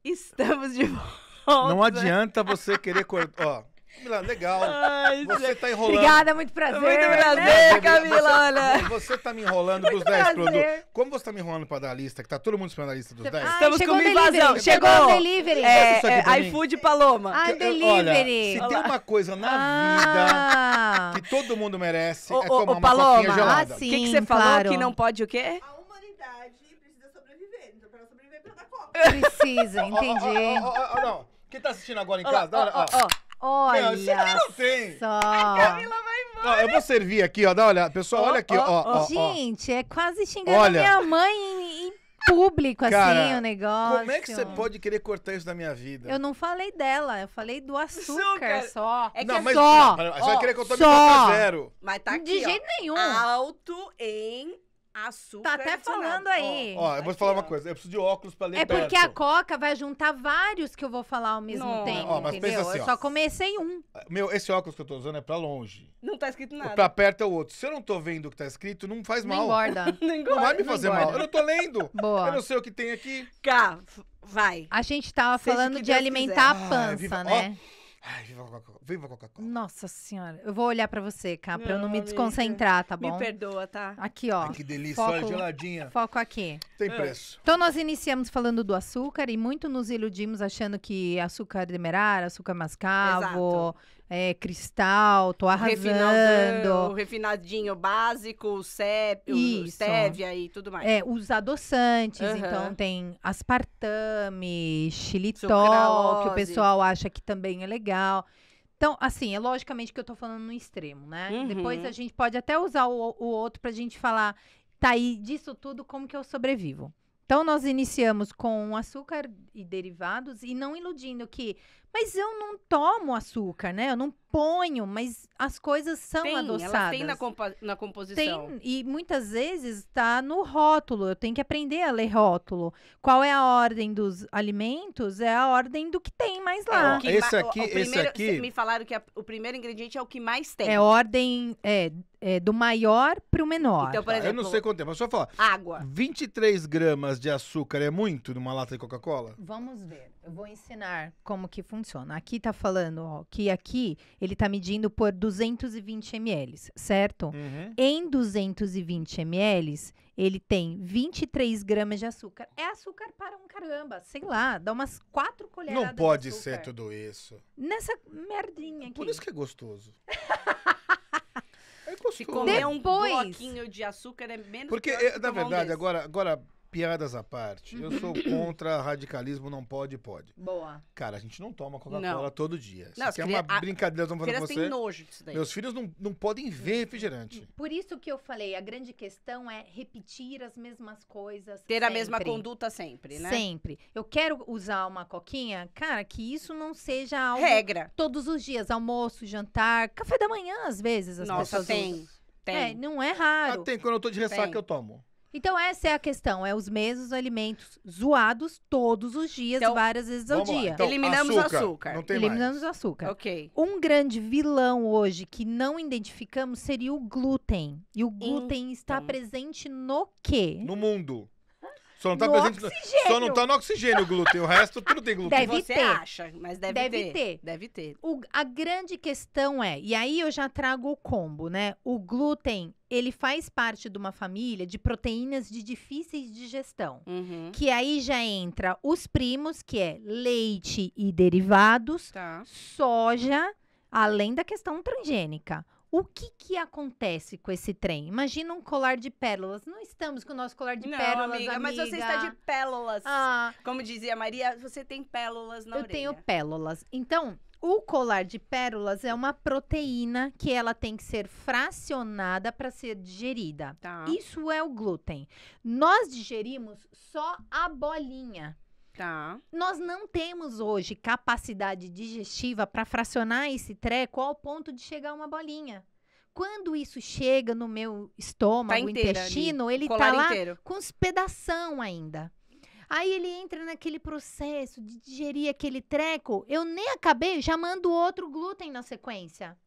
S1: Estamos de volta.
S3: Não adianta você querer cortar. Ó, Camila, legal.
S1: Ai,
S3: Você tá enrolando.
S2: Obrigada, muito prazer.
S1: Muito prazer,
S2: né?
S1: Camila, olha.
S3: Você tá me enrolando dos 10
S2: prazer.
S3: produtos. Como você tá me enrolando pra dar a lista, que tá todo mundo esperando a lista dos 10?
S2: Ai,
S1: Estamos
S2: chegou
S1: com
S2: o
S1: uma invasão.
S2: delivery.
S1: Chegou.
S2: Chegou o delivery.
S3: É, isso aqui pra mim.
S1: iFood Paloma.
S2: Ai,
S3: Olha,
S2: delivery.
S3: se tem uma coisa na
S2: Ah.
S3: vida que todo mundo merece,
S1: Ô,
S3: é tomar uma
S1: Paloma.
S3: coquinha gelada.
S2: Ah,
S1: O
S2: sim.
S1: que você falou
S2: claro.
S1: que não pode o quê?
S4: A humanidade precisa sobreviver. Então, para ela sobreviver, precisa dar coca.
S2: Precisa, entendi.
S3: Ó, não. Quem tá assistindo agora em casa? Olha, ó.
S2: Olha
S3: Não, isso aqui não tem.
S2: só.
S3: Ó, eu vou servir aqui, ó. Dá uma olhada. Pessoal, olha aqui, ó.
S2: Gente, é quase xingando
S3: Olha.
S2: minha mãe em público,
S3: Cara,
S2: assim, o negócio.
S3: Como é que você pode querer cortar isso da minha vida?
S2: Eu não falei dela, eu falei do açúcar,
S1: Açúcar.
S2: só.
S1: É que
S3: não,
S1: é
S3: mas
S2: só.
S3: Você vai querer que eu tome
S2: só.
S3: Coca Zero.
S1: Mas tá aqui,
S2: De
S1: ó.
S2: jeito nenhum.
S1: Alto em açúcar.
S2: Tá até
S1: adicionado.
S2: falando aí.
S3: Ó, eu vou te falar uma coisa. Eu preciso de óculos pra ler
S2: É
S3: perto.
S2: porque a Coca vai juntar vários que eu vou falar ao mesmo
S1: Não.
S2: tempo,
S3: Ó, mas
S2: entendeu?
S3: pensa assim,
S2: eu
S3: ó.
S2: só comecei um.
S3: Meu, esse óculos que eu tô usando é pra longe.
S1: Não tá escrito
S3: O
S1: nada.
S3: pra perto é o outro. Se eu não tô vendo o que tá escrito, não faz
S2: Não
S3: mal.
S2: engorda.
S3: Não vai me fazer
S2: engorda.
S3: mal. Eu não tô lendo.
S2: Boa.
S3: Eu não sei o que tem aqui.
S1: Cá, vai.
S2: A gente tava
S1: Seja o
S2: falando
S1: que
S2: de
S1: Deus
S2: alimentar
S3: quiser.
S2: a pança,
S3: Ai, viva-
S2: né?
S3: Ai, viva a Coca-Cola. Viva a Coca-Cola.
S2: Nossa senhora. Eu vou olhar pra você, cá, pra eu não
S1: Não,
S2: me
S1: amiga.
S2: desconcentrar, tá
S1: Me
S2: bom?
S1: perdoa, tá?
S2: Aqui, ó.
S3: Ai, que delícia.
S2: Foco-
S3: Olha, geladinha.
S2: Foco aqui.
S3: Tem preço.
S2: Então, nós iniciamos falando do açúcar e muito nos iludimos achando que açúcar demerara, açúcar mascavo, cristal, tô
S1: O
S2: arrasando.
S1: refinadinho básico, o
S2: Isso.
S1: stevia e tudo mais.
S2: Os adoçantes,
S1: Aham.
S2: então tem aspartame, xilitol,
S1: Sucralose.
S2: que o pessoal acha que também é legal. Então, assim, é logicamente que eu tô falando no extremo, né?
S1: Uhum.
S2: Depois a gente pode até usar o outro pra gente falar, tá aí, disso tudo, como que eu sobrevivo. Então, nós iniciamos com açúcar e derivados e não iludindo que, mas eu não tomo açúcar, né? Eu não ponho, mas as coisas são
S1: Tem,
S2: adoçadas.
S1: elas têm na composição.
S2: Tem, e muitas vezes está no rótulo. Eu tenho que aprender a ler rótulo. Qual é a ordem dos alimentos? É a ordem do que tem mais lá.
S3: ó, esse aqui-
S1: esse
S3: aqui-
S1: Me falaram que o primeiro ingrediente é o que mais tem.
S2: É ordem do maior para o menor.
S1: Então, por
S3: Eu
S1: exemplo,
S3: não sei quanto tempo, mas só falar.
S1: água.
S3: 23 gramas de açúcar é muito numa lata de Coca-Cola?
S2: Vamos ver. Eu vou ensinar como que funciona. Aqui tá falando, ó, que aqui ele tá medindo por 220 ml, certo?
S3: Uhum.
S2: Em 220 ml, ele tem 23 gramas de açúcar. É açúcar para um caramba, sei lá, dá umas 4 colheradas
S3: Não pode
S2: de
S3: ser
S2: açúcar.
S3: tudo isso.
S2: Nessa merdinha aqui.
S3: Por isso que é gostoso. É gostoso.
S1: Se comer um
S2: Depois-
S1: bloquinho de açúcar é menos
S3: Porque,
S1: pior que
S3: na
S1: tomar um
S3: verdade,
S1: desse.
S3: agora, piadas à parte, eu sou contra radicalismo, não pode.
S2: Boa.
S3: Cara, a gente não toma Coca-Cola
S1: Não.
S3: todo dia.
S1: Não,
S3: Isso
S1: as
S3: aqui é uma
S1: cria- a-
S3: brincadeira que eu tô falando com
S1: Criança tem
S3: você.
S1: nojo disso daí.
S3: Meus filhos não podem ver refrigerante.
S2: Por isso que eu falei, a grande questão é repetir as mesmas coisas
S1: Ter a mesma
S2: sempre.
S1: conduta sempre, né?
S2: Sempre. Eu quero usar uma coquinha, cara, que isso não seja algo
S1: Regra.
S2: todos os dias, almoço, jantar, café da manhã, às vezes, as
S1: Nossa,
S2: pessoas
S1: tem.
S2: usam.
S1: Tem.
S2: Não é
S3: Ah,
S2: raro.
S3: tem. Quando eu tô de ressaca,
S1: Tem.
S3: eu tomo.
S2: Então, essa é a questão, é os mesmos alimentos zoados todos os dias,
S1: Então,
S2: várias vezes ao
S3: Vamos lá.
S2: dia.
S3: Então,
S1: Eliminamos o açúcar.
S3: Não tem
S2: Eliminamos
S3: mais.
S2: o açúcar.
S1: Ok.
S2: Um grande vilão hoje que não identificamos seria o glúten. E o glúten está
S1: Então.
S2: presente no quê?
S3: No mundo. Só não tá
S2: No
S3: presente.
S2: oxigênio.
S3: Só não tá no oxigênio o glúten. O resto tudo tem glúten.
S2: Deve
S1: Você
S2: ter.
S1: acha, mas deve
S2: Deve
S1: ter.
S2: ter.
S1: Deve ter.
S2: A grande questão é, e aí eu já trago o combo, né? O glúten, ele faz parte de uma família de proteínas de difíceis digestão.
S1: Uhum.
S2: Que aí já entra os primos, que é leite e derivados,
S1: Tá.
S2: soja, além da questão transgênica. O que acontece com esse trem? Imagina um colar de pérolas. Não estamos com o nosso colar de
S1: Não,
S2: pérolas,
S1: amiga, mas você está de pérolas.
S2: Ah,
S1: Como dizia a Maria, você tem pérolas na
S2: eu
S1: orelha.
S2: tenho pérolas. Então, O colar de pérolas é uma proteína que ela tem que ser fracionada para ser digerida.
S1: Tá.
S2: Isso é o glúten. Nós digerimos só a bolinha.
S1: Tá.
S2: Nós não temos hoje capacidade digestiva para fracionar esse treco ao ponto de chegar uma bolinha. Quando isso chega no meu estômago,
S1: inteira
S2: intestino,
S1: ali,
S2: ele
S1: o colar
S2: tá lá
S1: inteiro.
S2: com os pedação ainda. Aí ele entra naquele processo de digerir aquele treco. Eu nem acabei, já mando outro glúten na sequência.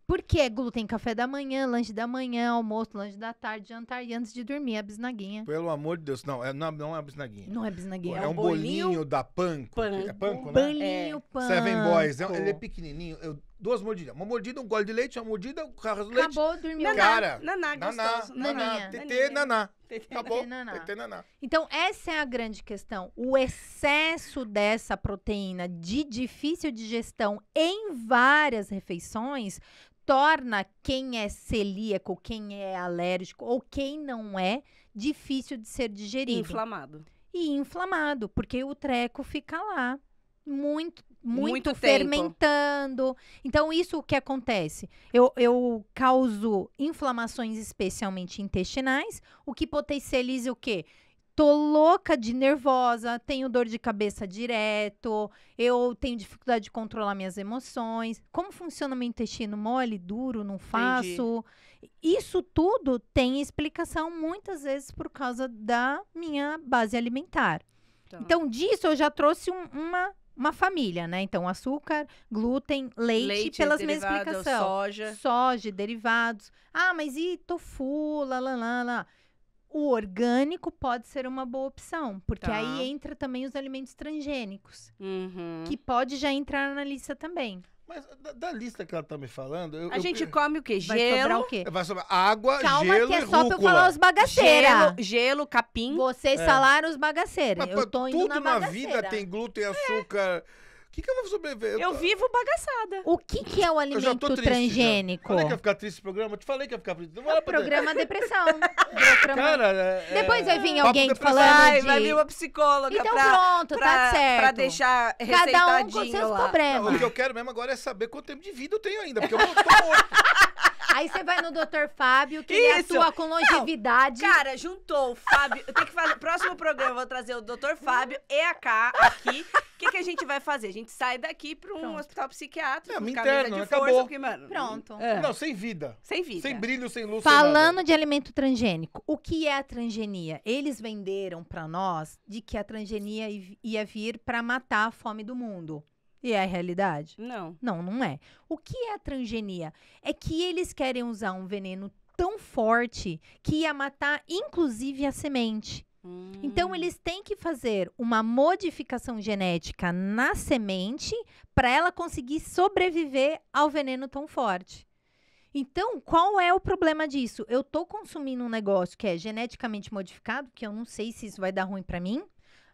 S2: Por quê? Glúten café da manhã, lanche da manhã, almoço, lanche da tarde, jantar e antes de dormir, a bisnaguinha.
S3: Pelo amor de Deus. Não, não é bisnaguinha.
S2: Não é bisnaguinha.
S3: É um bolinho da Panko.
S1: Panko.
S3: É Panko, né?
S2: Bolinho, pão.
S3: Seven Boys. Ele é pequenininho. 2 mordidas. Uma mordida, um gole de leite, uma mordida, um carro de leite.
S2: Acabou, dormiu.
S3: Cara,
S1: Naná, gostoso.
S2: Naninha.
S3: Tetê, naná.
S1: Tetê.
S3: Acabou.
S2: naná.
S3: Tetê, naná.
S2: Então, essa é a grande questão. O excesso dessa proteína de difícil digestão em várias refeições torna quem é celíaco, quem é alérgico ou quem não é, difícil de ser digerido.
S1: Inflamado.
S2: E inflamado, porque o treco fica lá muito
S1: Muito tempo.
S2: fermentando. Então, isso o que acontece? Eu causo inflamações especialmente intestinais, o que potencializa o quê? Tô louca de nervosa, tenho dor de cabeça direto, eu tenho dificuldade de controlar minhas emoções. Como funciona meu intestino? Mole, duro, não faço. Isso tudo tem explicação muitas vezes por causa da minha base alimentar.
S1: Tá.
S2: Então, disso eu já trouxe uma família, né? Então, açúcar, glúten, leite pelas minhas
S1: derivado,
S2: explicações.
S1: soja.
S2: Soja, derivados. Ah, mas e tofu, lá. O orgânico pode ser uma boa opção, porque
S1: Tá.
S2: aí entra também os alimentos transgênicos,
S1: Uhum.
S2: que pode já entrar na lista também.
S3: Mas da lista que ela tá me falando...
S1: A gente come o quê?
S2: Vai sobrar
S1: Gelo,
S2: o quê?
S3: Vai sobrar água,
S2: Calma
S3: gelo
S2: que é
S3: e
S2: só pra eu
S3: rúcula.
S2: falar os bagaceiros.
S1: gelo, capim.
S2: Vocês falaram os bagaceiros.
S3: Mas
S2: Eu tô indo
S3: tudo
S2: na
S3: na
S2: bagaceira.
S3: vida tem glúten, açúcar... O que eu vou sobreviver?
S1: Eu vivo bagaçada.
S2: O que é o
S3: Eu já tô
S2: alimento
S3: triste.
S2: transgênico?
S3: Falei que ia ficar triste esse programa? Eu te falei que ia ficar triste. Não
S2: É
S3: vai
S2: o programa depressão.
S3: Cara,
S2: Depois vai vir
S3: papo
S2: alguém
S3: depressão.
S2: falando
S1: Ai,
S2: de...
S1: vai vir uma psicóloga
S2: Então
S1: pra,
S2: pronto, tá certo.
S1: pra deixar
S2: Cada um com
S1: receitadinho
S2: seus
S1: lá.
S3: Não,
S2: problemas.
S3: o que eu quero mesmo agora é saber quanto tempo de vida eu tenho ainda, porque eu tô morto.
S2: Aí você vai no Dr. Fábio, que ele
S1: Isso.
S2: atua com longevidade.
S1: Cara, juntou o Fábio. Eu tenho que fazer. Próximo programa, eu vou trazer o Dr. Fábio e a K aqui. O que a gente vai fazer? A gente sai daqui pra um
S2: Pronto.
S1: hospital psiquiátrico.
S3: Não, me
S1: camisa
S3: interno,
S1: de
S3: acabou.
S1: força, porque, mano.
S2: Pronto.
S1: É.
S3: Não, sem vida.
S1: Sem vida.
S3: Sem brilho, sem luz, sem
S2: Falando
S3: nada.
S2: de alimento transgênico, o que é a transgenia? Eles venderam pra nós de que a transgenia ia vir pra matar a fome do mundo. E é a realidade?
S1: Não.
S2: Não, não é. O que é a transgenia? É que eles querem usar um veneno tão forte que ia matar, inclusive, a semente. Então, eles têm que fazer uma modificação genética na semente para ela conseguir sobreviver ao veneno tão forte. Então, qual é o problema disso? Eu tô consumindo um negócio que é geneticamente modificado, que eu não sei se isso vai dar ruim para mim,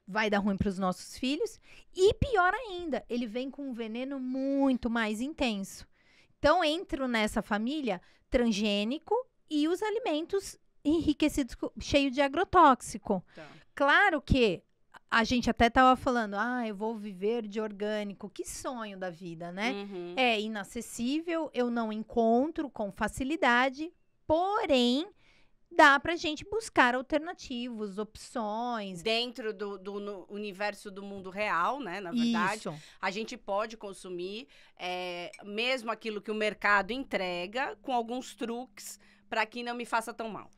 S2: vai dar ruim para os nossos filhos, e pior ainda, ele vem com um veneno muito mais intenso. Então, entro nessa família transgênico e os alimentos enriquecidos, cheio de agrotóxico.
S1: Tá.
S2: Claro que a gente até estava falando, eu vou viver de orgânico. Que sonho da vida, né?
S1: Uhum.
S2: É inacessível, eu não encontro com facilidade, porém, dá pra gente buscar alternativos, opções.
S1: Dentro do universo do mundo real, né? Na verdade,
S2: Isso.
S1: a gente pode consumir mesmo aquilo que o mercado entrega, com alguns truques para que não me faça tão mal.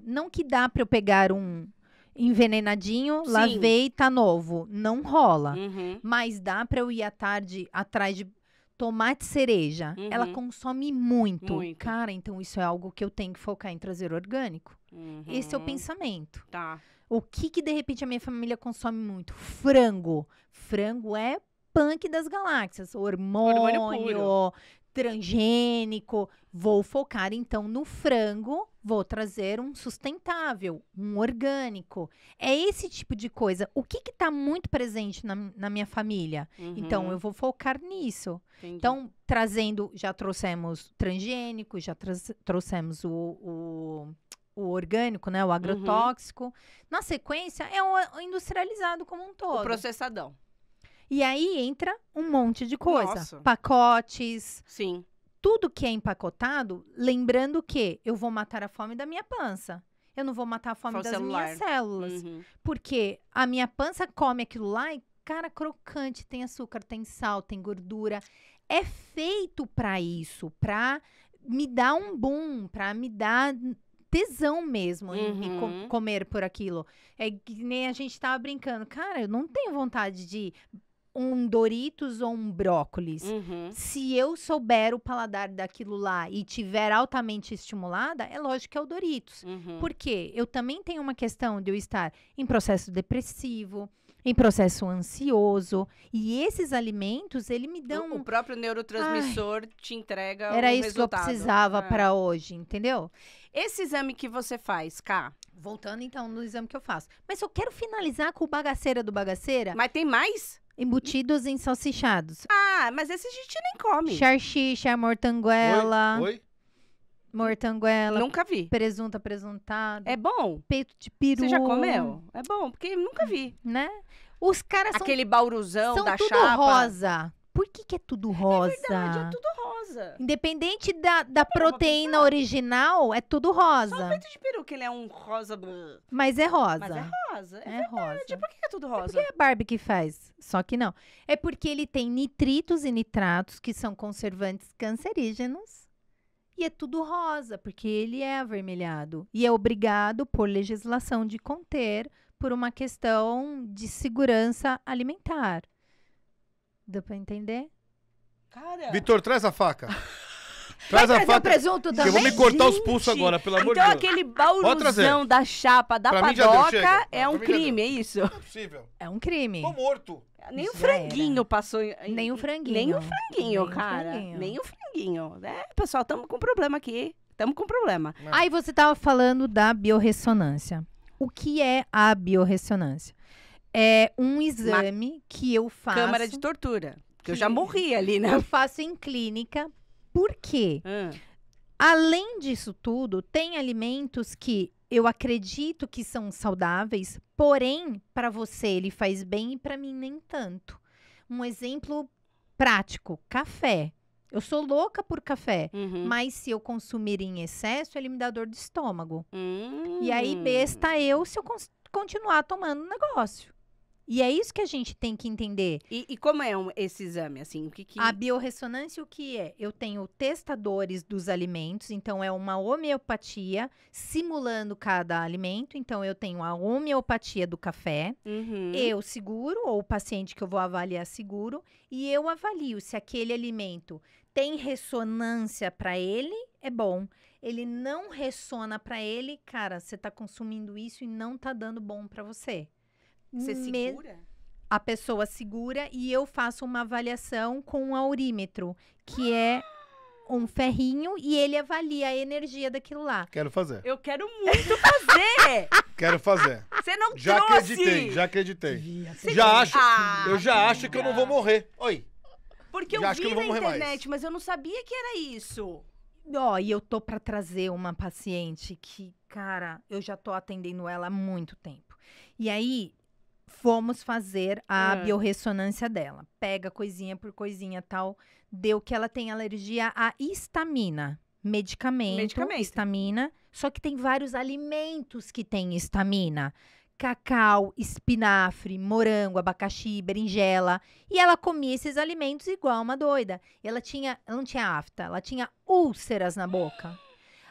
S2: Não que dá pra eu pegar um envenenadinho,
S1: Sim.
S2: lavei, tá novo. Não rola.
S1: Uhum.
S2: Mas dá pra eu ir à tarde atrás de tomate cereja.
S1: Uhum.
S2: Ela consome muito.
S1: Muito.
S2: Cara, então isso é algo que eu tenho que focar em trazer orgânico.
S1: Uhum.
S2: Esse é o pensamento.
S1: Tá.
S2: O que de repente a minha família consome muito? Frango. Frango é punk das galáxias.
S1: Hormônio
S2: Hormônio, transgênico. Vou focar então no frango. Vou trazer um sustentável, um orgânico. É esse tipo de coisa. O que está muito presente na minha família?
S1: Uhum.
S2: Então, eu vou focar nisso.
S1: Entendi.
S2: Então, já trouxemos transgênico, já trouxemos o orgânico, né? O agrotóxico. Na sequência, é o industrializado como um todo.
S1: o processadão.
S2: E aí entra um monte de coisa.
S1: Nossa.
S2: Pacotes,
S1: Sim.
S2: tudo que é empacotado, lembrando que eu vou matar a fome da minha pança. Eu não vou matar a fome
S1: Fome
S2: das
S1: celular.
S2: minhas células.
S1: Uhum.
S2: Porque a minha pança come aquilo lá e, cara, crocante, tem açúcar, tem sal, tem gordura. É feito pra isso, pra me dar um boom, pra me dar tesão mesmo em me
S1: Uhum.
S2: comer por aquilo. É que nem a gente tava brincando. Cara, eu não tenho vontade de um Doritos ou um brócolis.
S1: Uhum.
S2: Se eu souber o paladar daquilo lá e tiver altamente estimulada, é lógico que é o Doritos.
S1: Uhum.
S2: Por quê? Eu também tenho uma questão de eu estar em processo depressivo, em processo ansioso. E esses alimentos, ele me dão...
S1: O próprio neurotransmissor te entrega
S2: Era
S1: o
S2: isso
S1: resultado.
S2: que eu precisava
S1: É.
S2: para hoje, entendeu?
S1: Esse exame que você faz, Cá,
S2: Voltando então no exame que eu faço. Mas eu quero finalizar com o bagaceira do bagaceira,
S1: mas tem mais?
S2: embutidos em salsichados.
S1: Ah, mas esse a gente nem come.
S2: Charchicha, mortanguela,
S3: Oi?
S2: mortanguela,
S1: Nunca vi.
S2: presunto apresentado,
S1: É bom?
S2: peito de peru.
S1: Você já comeu? É bom, porque nunca vi.
S2: Né? Os caras
S1: Aquele bauruzão
S2: são
S1: da
S2: tudo
S1: chapa.
S2: rosa. Por que é tudo rosa?
S1: Verdade, é tudo rosa.
S2: Independente da proteína
S1: pensar.
S2: original, é tudo rosa.
S1: Peito de peru, que ele é um rosa.
S2: Mas é rosa.
S1: Mas é rosa. É
S2: É rosa.
S1: verdade. Por que é tudo rosa?
S2: Porque é a Barbie que faz. Só que não. É porque ele tem nitritos e nitratos, que são conservantes cancerígenos. E é tudo rosa, porque ele é avermelhado. E é obrigado, por legislação, de conter por uma questão de segurança alimentar. Deu pra entender?
S1: Cara.
S3: Vitor, traz a faca.
S2: Vai
S3: Traz a
S2: trazer o
S3: faca.
S2: presunto
S3: Que eu vou
S2: também?
S3: me cortar os
S1: Gente,
S3: pulsos agora, pelo amor
S1: Então
S3: de Deus.
S1: aquele
S3: Pode trazer.
S1: bauruzão da chapa da
S3: Pra mim já deu,
S1: padoca
S3: chega.
S1: é
S3: Pra
S1: um
S3: mim já deu.
S1: crime, é isso?
S3: Não é possível.
S2: É um crime.
S3: Tô morto.
S1: Nem o
S2: Já
S1: franguinho
S2: era.
S1: passou.
S2: Nem o franguinho.
S1: Nem o franguinho,
S2: Nem o
S1: cara.
S2: franguinho.
S1: Nem o franguinho. É, pessoal, estamos com problema aqui. Estamos com problema.
S2: Aí você estava falando da biorressonância. O que é a biorressonância? É um exame que eu faço.
S1: Câmara de tortura. Porque eu já
S2: Que-
S1: morri ali, né?
S2: Eu faço em clínica. Por quê?
S1: Ah,
S2: Além disso tudo, tem alimentos que eu acredito que são saudáveis, porém, para você ele faz bem e para mim nem tanto. Um exemplo prático: café. Eu sou louca por café,
S1: uhum.
S2: mas se eu consumir em excesso, ele me dá dor de estômago.
S1: Hum.
S2: E aí, besta eu se eu continuar tomando o negócio. E é isso que a gente tem que entender.
S1: E como é esse exame, assim? O que
S2: A biorressonância, o que é? Eu tenho testadores dos alimentos, então é uma homeopatia simulando cada alimento. Então, eu tenho a homeopatia do café,
S1: Uhum.
S2: eu seguro, ou o paciente que eu vou avaliar seguro, e eu avalio se aquele alimento tem ressonância para ele, é bom. Ele não ressona para ele, cara, você tá consumindo isso e não tá dando bom para você.
S1: Você
S2: Me-
S1: segura?
S2: A pessoa segura e eu faço uma avaliação com um aurímetro, que é um ferrinho e ele avalia a energia daquilo lá.
S3: Quero fazer.
S1: Eu quero muito fazer!
S3: Quero fazer.
S1: Você não
S3: Já
S1: trouxe!
S3: acreditei, já acreditei.
S2: Você
S3: Já acho,
S1: Ah,
S3: eu já acho que eu não vou morrer. Oi.
S1: Porque
S3: Já
S1: eu
S3: acho que
S1: vi
S3: eu não
S1: na
S3: vou morrer
S1: internet,
S3: mais.
S1: mas eu não sabia que era isso.
S2: Ó, e eu tô pra trazer uma paciente que, cara, eu já tô atendendo ela há muito tempo. E aí, fomos fazer a biorressonância dela. Pega coisinha por coisinha tal. Deu que ela tem alergia à histamina. Medicamento, histamina. Só que tem vários alimentos que têm histamina. Cacau, espinafre, morango, abacaxi, berinjela. E ela comia esses alimentos igual uma doida. E ela não tinha afta, ela tinha úlceras na boca.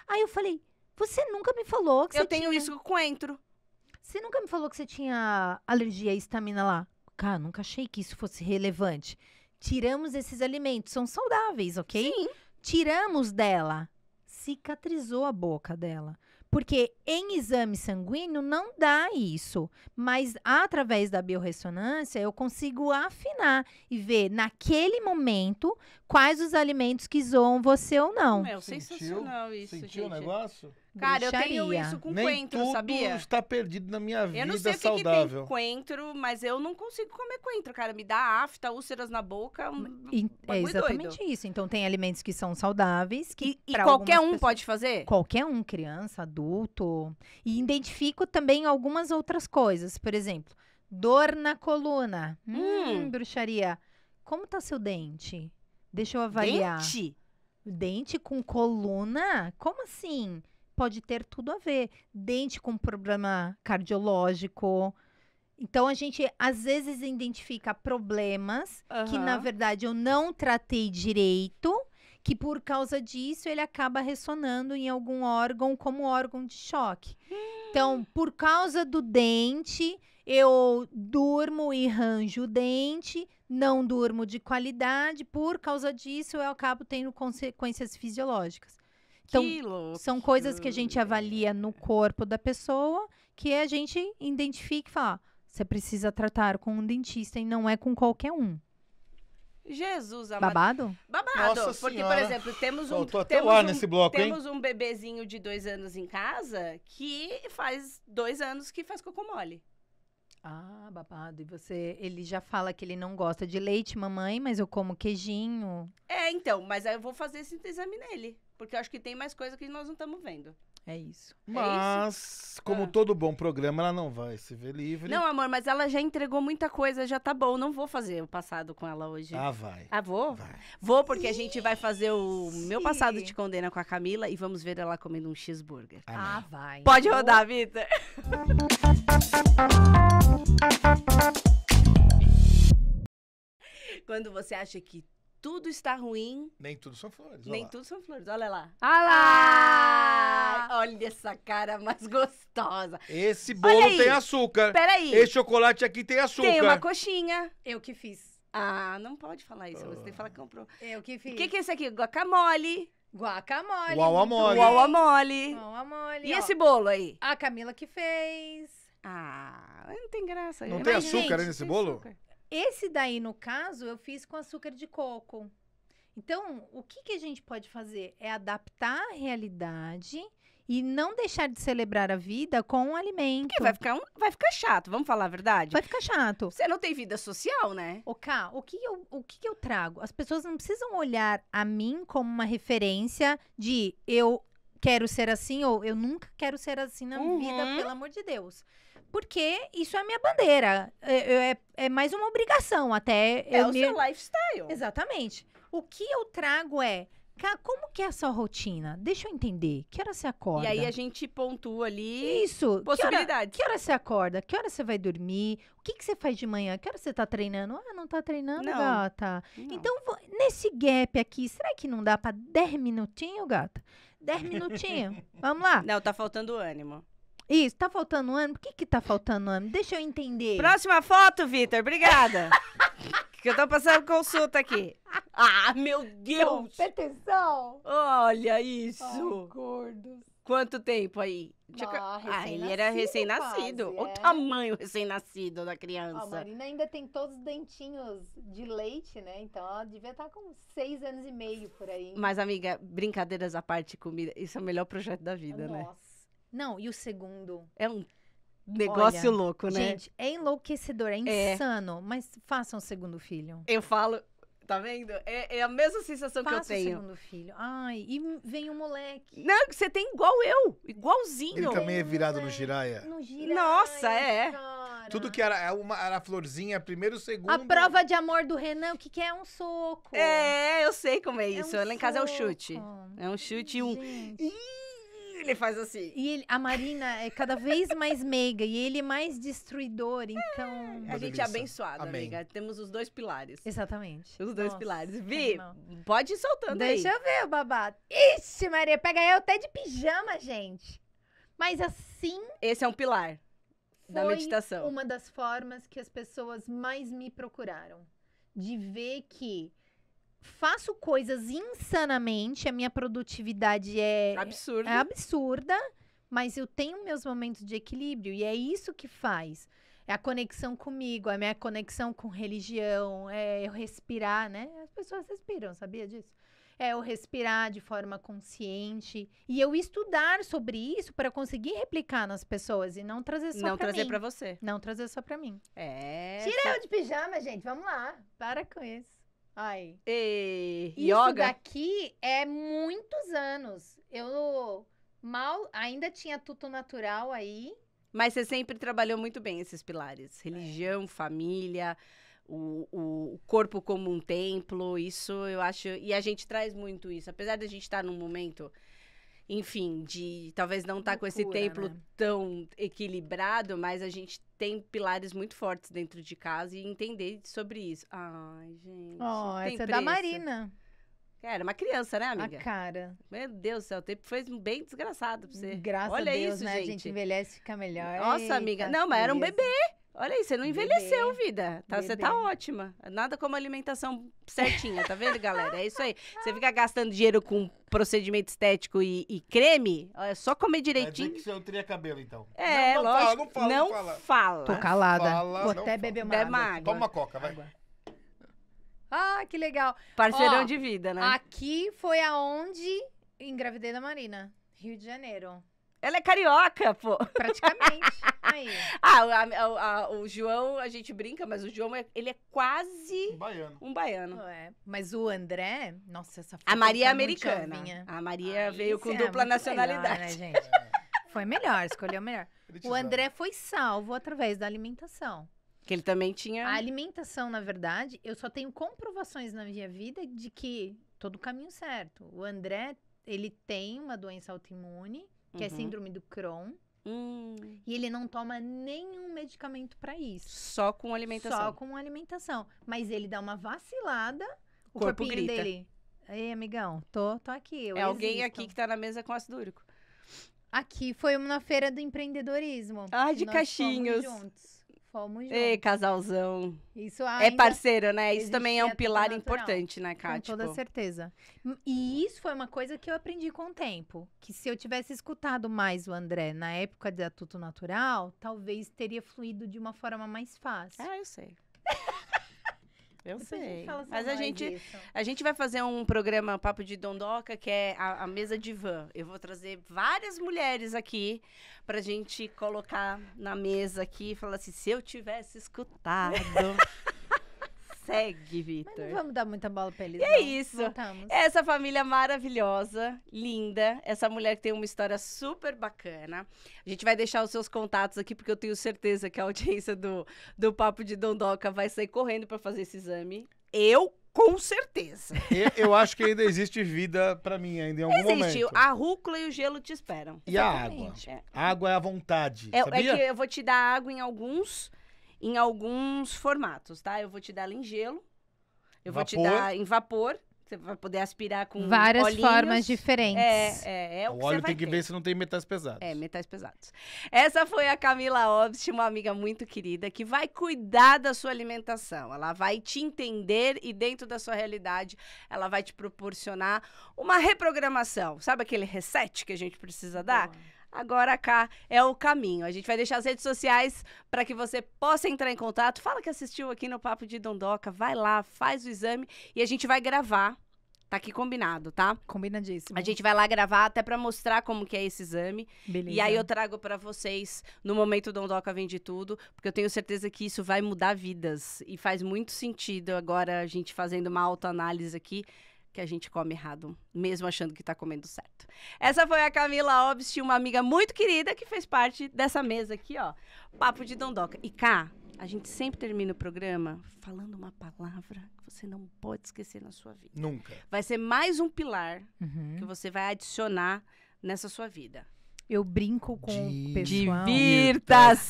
S2: Aí eu falei, você nunca me falou que
S1: Eu
S2: você
S1: tenho
S2: tinha...
S1: isso com coentro.
S2: Você nunca me falou que você tinha alergia à histamina lá? Cara, nunca achei que isso fosse relevante. Tiramos esses alimentos, são saudáveis, ok?
S1: Sim.
S2: Tiramos dela, cicatrizou a boca dela. Porque em exame sanguíneo não dá isso. Mas através da biorressonância eu consigo afinar e ver naquele momento quais os alimentos que zoam você ou não.
S1: Meu, sensacional isso,
S3: Sentiu o
S1: gente.
S3: negócio?
S1: Cara, eu tenho
S2: Bruxaria.
S1: isso com
S3: Nem
S1: coentro,
S3: tudo
S1: sabia?
S3: está perdido na minha vida
S1: Eu não sei o que
S3: saudável.
S1: tem coentro, mas eu não consigo comer coentro, cara. Me dá afta, úlceras na boca.
S2: E é
S1: bagulho
S2: exatamente
S1: doido.
S2: isso. Então tem alimentos que são saudáveis que
S1: E
S2: pra
S1: qualquer
S2: algumas
S1: um
S2: pessoas-
S1: pode fazer?
S2: Qualquer um, criança, adulto. E identifico também algumas outras coisas. Por exemplo, Dor na coluna. Bruxaria. Como tá seu dente? Deixa eu avaliar.
S1: Dente?
S2: Dente com coluna? Como assim? Pode ter tudo a ver. Dente com problema cardiológico. Então, a gente, às vezes, identifica problemas que, na verdade, eu não tratei direito, que, por causa disso, ele acaba ressonando em algum órgão, como órgão de choque. Então, por causa do dente, eu durmo e ranjo o dente, não durmo de qualidade. Por causa disso, eu acabo tendo consequências fisiológicas. Então,
S1: Que louco.
S2: são coisas que a gente avalia no corpo da pessoa, que a gente identifica e fala, você precisa tratar com um dentista e não é com qualquer um.
S1: Jesus amado.
S2: Babado?
S1: Babado.
S3: Nossa
S1: Porque,
S3: senhora.
S1: por exemplo,
S3: Faltou até o ar nesse bloco, hein?
S1: temos um bebezinho de 2 anos em casa que faz 2 anos que faz cocô mole.
S2: Ah, babado. E ele já fala que ele não gosta de leite, mamãe, mas eu como queijinho.
S1: Então, mas aí eu vou fazer esse exame nele. Porque eu acho que tem mais coisa que nós não estamos vendo.
S2: É isso.
S3: Mas, como todo bom programa, ela não vai se ver livre.
S1: Não, amor, mas ela já entregou muita coisa, já tá bom. Não vou fazer o passado com ela hoje.
S3: Ah, vai.
S1: Ah, vou?
S3: Vai.
S1: Vou, porque a gente vai fazer o Meu Passado Te Condena com a Camila e vamos ver ela comendo um cheeseburger.
S3: Amém.
S2: Vai.
S1: Pode rodar, Vitor. Quando você acha que tudo está ruim,
S3: Nem tudo são flores.
S1: nem
S3: olha lá.
S1: tudo são flores. Olha lá.
S2: Ah lá!
S1: Olha essa cara mais gostosa.
S3: Esse
S1: Olha
S3: bolo
S1: aí.
S3: tem açúcar.
S1: Peraí.
S3: Esse chocolate aqui tem açúcar.
S1: Tem uma coxinha.
S2: Eu que fiz.
S1: Ah, não pode falar isso. Você tem que falar que comprou.
S2: Eu que
S1: O
S2: fiz.
S1: que é esse aqui? Guacamole.
S2: Guacamole.
S3: Guauamole.
S1: Guauamole.
S2: Guauamole.
S1: E
S2: ó.
S1: esse bolo aí?
S2: A Camila que fez.
S1: Ah, não tem graça.
S3: Não
S1: Mas,
S3: tem
S2: Mas,
S3: açúcar
S2: gente,
S3: nesse
S1: tem
S3: bolo?
S1: açúcar.
S2: Esse daí, no caso, eu fiz com açúcar de coco. Então, o que a gente pode fazer? É adaptar a realidade e não deixar de celebrar a vida com o alimento.
S1: Porque vai ficar chato, vamos falar a verdade?
S2: Vai ficar chato.
S1: Você não tem vida social, né?
S2: Ô, Ká, o que eu trago? As pessoas não precisam olhar a mim como uma referência de eu quero ser assim ou eu nunca quero ser assim na vida, pelo amor de Deus. Porque isso é a minha bandeira. É mais uma obrigação até.
S1: É o seu lifestyle.
S2: Exatamente. O que eu trago é, Cá, como que é a sua rotina? Deixa eu entender. Que hora você acorda?
S1: E aí a gente pontua ali
S2: Isso.
S1: possibilidades.
S2: Que hora você acorda? Que hora você vai dormir? O que você faz de manhã? Que hora você tá treinando? Ah, não tá treinando,
S1: Não.
S2: gata?
S1: Não.
S2: Então, nesse gap aqui, será que não dá pra 10 minutinhos, gata? 10 minutinhos? Vamos lá?
S1: Não, tá faltando ânimo.
S2: Isso, tá faltando ânimo? Por que tá faltando ânimo? Deixa eu entender.
S1: Próxima foto, Vitor. Obrigada. Que eu tô passando consulta aqui. Ah, meu Deus!
S2: Presta atenção.
S1: Olha isso!
S2: Ai, gordos.
S1: Quanto tempo aí? Ele era recém-nascido.
S2: quase,
S1: O
S2: é.
S1: tamanho recém-nascido da
S2: A
S1: criança.
S2: Marina ainda tem todos os dentinhos de leite, né? Então ela devia estar com 6 anos e meio por aí.
S1: Mas, amiga, brincadeiras à parte, comida, isso é o melhor projeto da vida, né?
S2: Nossa. Não, e o segundo?
S1: É um negócio
S2: Olha,
S1: louco, né?
S2: Gente, é enlouquecedor, é
S1: É.
S2: insano. Mas façam o segundo filho.
S1: Eu falo, tá vendo? É a mesma sensação que eu
S2: Faça o
S1: tenho.
S2: segundo filho. Ai, e vem um moleque.
S1: Não, você tem igual eu, igualzinho.
S3: Ele também é virado no giraia.
S2: No giraia,
S1: Nossa, é.
S2: cara.
S3: Tudo que era florzinha, primeiro, segundo.
S2: A prova de amor do Renan, o que, que é? Um soco.
S1: É, eu sei como é
S2: É
S1: isso.
S2: um
S1: Lá em casa é o
S2: soco.
S1: chute. É um chute e um.
S2: Gente.
S1: Ih, ele faz assim.
S2: E a Marina é cada vez mais meiga e ele mais destruidor, então...
S1: A gente é
S3: delícia.
S1: abençoada,
S3: Amém.
S1: amiga. Temos os 2 pilares.
S2: Exatamente.
S1: Os 2
S2: Nossa,
S1: pilares.
S2: é
S1: Vi,
S2: animal.
S1: pode ir soltando
S2: Deixa
S1: aí.
S2: eu ver o babado. Ixi, Maria, pega eu até de pijama, gente. Mas assim
S1: Esse é um pilar da
S2: foi
S1: meditação.
S2: uma das formas que as pessoas mais me procuraram. De ver que faço coisas insanamente, a minha produtividade
S1: Absurdo.
S2: é absurda, mas eu tenho meus momentos de equilíbrio e é isso que faz. É a conexão comigo, é a minha conexão com religião, é eu respirar, né? As pessoas respiram, sabia disso? É eu respirar de forma consciente e eu estudar sobre isso para conseguir replicar nas pessoas e não trazer só
S1: Não
S2: pra
S1: trazer
S2: mim.
S1: pra você.
S2: Não trazer só pra mim.
S1: É.
S2: Tira eu de pijama, gente. Vamos lá. Para com isso. Ai.
S1: E...
S2: Isso
S1: Yoga?
S2: daqui é muitos anos. Eu mal ainda tinha tudo natural aí.
S1: Mas você sempre trabalhou muito bem esses pilares. Religião, família, o corpo como um templo. Isso eu acho... E a gente traz muito isso. Apesar de a gente estar num momento, enfim, de talvez não estar com esse
S2: Loucura,
S1: templo
S2: né?
S1: tão equilibrado, mas a gente tem pilares muito fortes dentro de casa e entender sobre isso. Ai, gente.
S2: Ó,
S1: tem
S2: essa é da
S1: preço.
S2: Marina.
S1: Era uma criança, né,
S2: A
S1: amiga?
S2: cara.
S1: Meu Deus do céu, o tempo foi bem desgraçado pra você.
S2: Graças
S1: Olha
S2: a Deus,
S1: isso,
S2: né? A gente
S1: gente.
S2: envelhece e fica melhor.
S1: Nossa,
S2: Eita,
S1: amiga. Não, mas era um
S2: beleza.
S1: bebê. Olha aí, você não envelheceu,
S2: Bebê.
S1: vida. Tá, você
S2: Bebê.
S1: tá ótima. Nada como alimentação certinha, tá vendo, galera? É isso aí. Você fica gastando dinheiro com procedimento estético e creme, ó, é só comer
S3: Quer dizer
S1: direitinho.
S3: que você não teria cabelo, então.
S1: É,
S3: não,
S1: lógico.
S3: Não fala.
S1: fala.
S2: Tô calada.
S3: Fala,
S2: Vou
S3: não
S2: até
S3: fala.
S2: beber uma
S1: Bebe
S2: água.
S1: uma água.
S3: Toma uma coca, vai.
S2: Ah, que legal.
S1: Parceirão
S2: Ó,
S1: de vida, né?
S2: Aqui foi aonde engravidei da Marina. Rio de Janeiro.
S1: Ela é carioca, pô.
S2: Praticamente. Aí.
S1: O João, a gente brinca, mas o João, ele é quase
S3: Baiano.
S1: um baiano.
S2: É. Mas o André, nossa, essa foto
S1: A Maria é
S2: tá muito
S1: americana.
S2: jovinha.
S1: A Maria
S2: Aí
S1: veio com
S2: sim,
S1: dupla
S2: muito
S1: nacionalidade.
S2: melhor, né, gente? Foi melhor, escolheu melhor. O
S3: Elitizado.
S2: André foi salvo através da alimentação.
S1: Que ele também tinha...
S2: A alimentação, na verdade, eu só tenho comprovações na minha vida de que todo o caminho certo. O André, ele tem uma doença autoimune, que é
S1: Uhum.
S2: síndrome do Crohn, e ele não toma nenhum medicamento para isso.
S1: Só com alimentação.
S2: Só com alimentação. Mas ele dá uma vacilada, o
S1: Corpo
S2: corpinho
S1: grita.
S2: dele. Ei, amigão, tô aqui. Eu
S1: É alguém
S2: existo.
S1: aqui que tá na mesa com ácido úrico.
S2: Aqui foi uma feira do empreendedorismo.
S1: Ai, de
S2: Nós
S1: Caixinhos.
S2: Fomos juntos.
S1: Ei, casalzão.
S2: Isso
S1: É
S2: ainda
S1: parceiro, né? Isso também é um
S2: existia
S1: pilar
S2: tudo natural.
S1: importante, né,
S2: Com
S1: Kátia?
S2: toda certeza. E isso foi uma coisa que eu aprendi com o tempo. Que se eu tivesse escutado mais o André na época da Tuto Natural, talvez teria fluído de uma forma mais fácil.
S1: Ah, eu sei. Eu
S2: Depois a
S1: sei.
S2: gente fala sobre
S1: Mas a
S2: mais
S1: gente,
S2: disso.
S1: a gente vai fazer um programa Papo de Dondoca, que é a mesa divã. Eu vou trazer várias mulheres aqui pra gente colocar na mesa aqui e falar assim, se eu tivesse escutado... Segue,
S2: Mas
S1: Vitor.
S2: não vamos dar muita bola pra eles,
S1: E é
S2: não.
S1: isso.
S2: Voltamos.
S1: Essa família maravilhosa, linda, essa mulher que tem uma história super bacana. A gente vai deixar os seus contatos aqui, porque eu tenho certeza que a audiência do Papo de Dondoca vai sair correndo pra fazer esse exame. Eu, com certeza.
S3: Eu acho que ainda existe vida pra mim, ainda em algum
S1: Existe,
S3: momento.
S1: a rúcula e o gelo te esperam.
S3: E a água?
S2: Exatamente.
S1: É.
S3: A água é à vontade,
S1: É
S3: sabia?
S1: que eu vou te dar água em alguns formatos, tá? Eu vou te dar ela em gelo, eu vou te
S3: Vapor.
S1: dar em vapor, você vai poder aspirar com
S2: Várias
S1: olhinhos.
S2: formas diferentes.
S1: É o
S3: O
S1: que
S3: óleo
S1: você vai
S3: tem que
S1: ter.
S3: ver se não tem metais pesados.
S1: É, metais pesados. Essa foi a Camila Obst, uma amiga muito querida, que vai cuidar da sua alimentação. Ela vai te entender e dentro da sua realidade, ela vai te proporcionar uma reprogramação. Sabe aquele reset que a gente precisa dar? Agora cá é o caminho. A gente vai deixar as redes sociais para que você possa entrar em contato. Fala que assistiu aqui no Papo de Dondoca, vai lá, faz o exame e a gente vai gravar. Tá aqui combinado, tá?
S2: Combinadíssimo.
S1: A gente vai lá gravar até para mostrar como que é esse exame.
S2: Beleza.
S1: E aí eu trago pra vocês no momento Dondoca Vende Tudo, porque eu tenho certeza que isso vai mudar vidas. E faz muito sentido agora a gente fazendo uma autoanálise aqui, que a gente come errado, mesmo achando que tá comendo certo. Essa foi a Camila Obst, uma amiga muito querida que fez parte dessa mesa aqui, ó. Papo de Dondoca. E cá, a gente sempre termina o programa falando uma palavra que você não pode esquecer na sua vida.
S3: Nunca.
S1: Vai ser mais um pilar
S2: Uhum.
S1: que você vai adicionar nessa sua vida.
S2: Eu brinco com o pessoal.
S1: Divirta-se!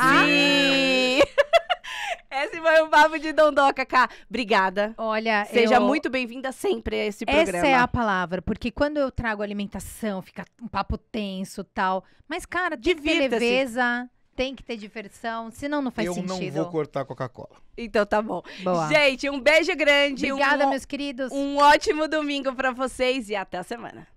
S1: Esse foi o Papo de Dondoca, Cá. Obrigada.
S2: Olha,
S1: Seja
S2: eu-
S1: muito bem-vinda sempre a esse programa.
S2: Essa é a palavra, porque quando eu trago alimentação, fica um papo tenso tal. Mas, cara, tem que ter
S1: Divirta-se.
S2: leveza, tem que ter diversão, senão não faz
S3: Eu
S2: sentido.
S3: não vou cortar Coca-Cola.
S1: Então tá bom.
S2: Boa.
S1: Gente, um beijo grande.
S2: Obrigada,
S1: um
S2: meus queridos.
S1: ótimo domingo pra vocês e até a semana.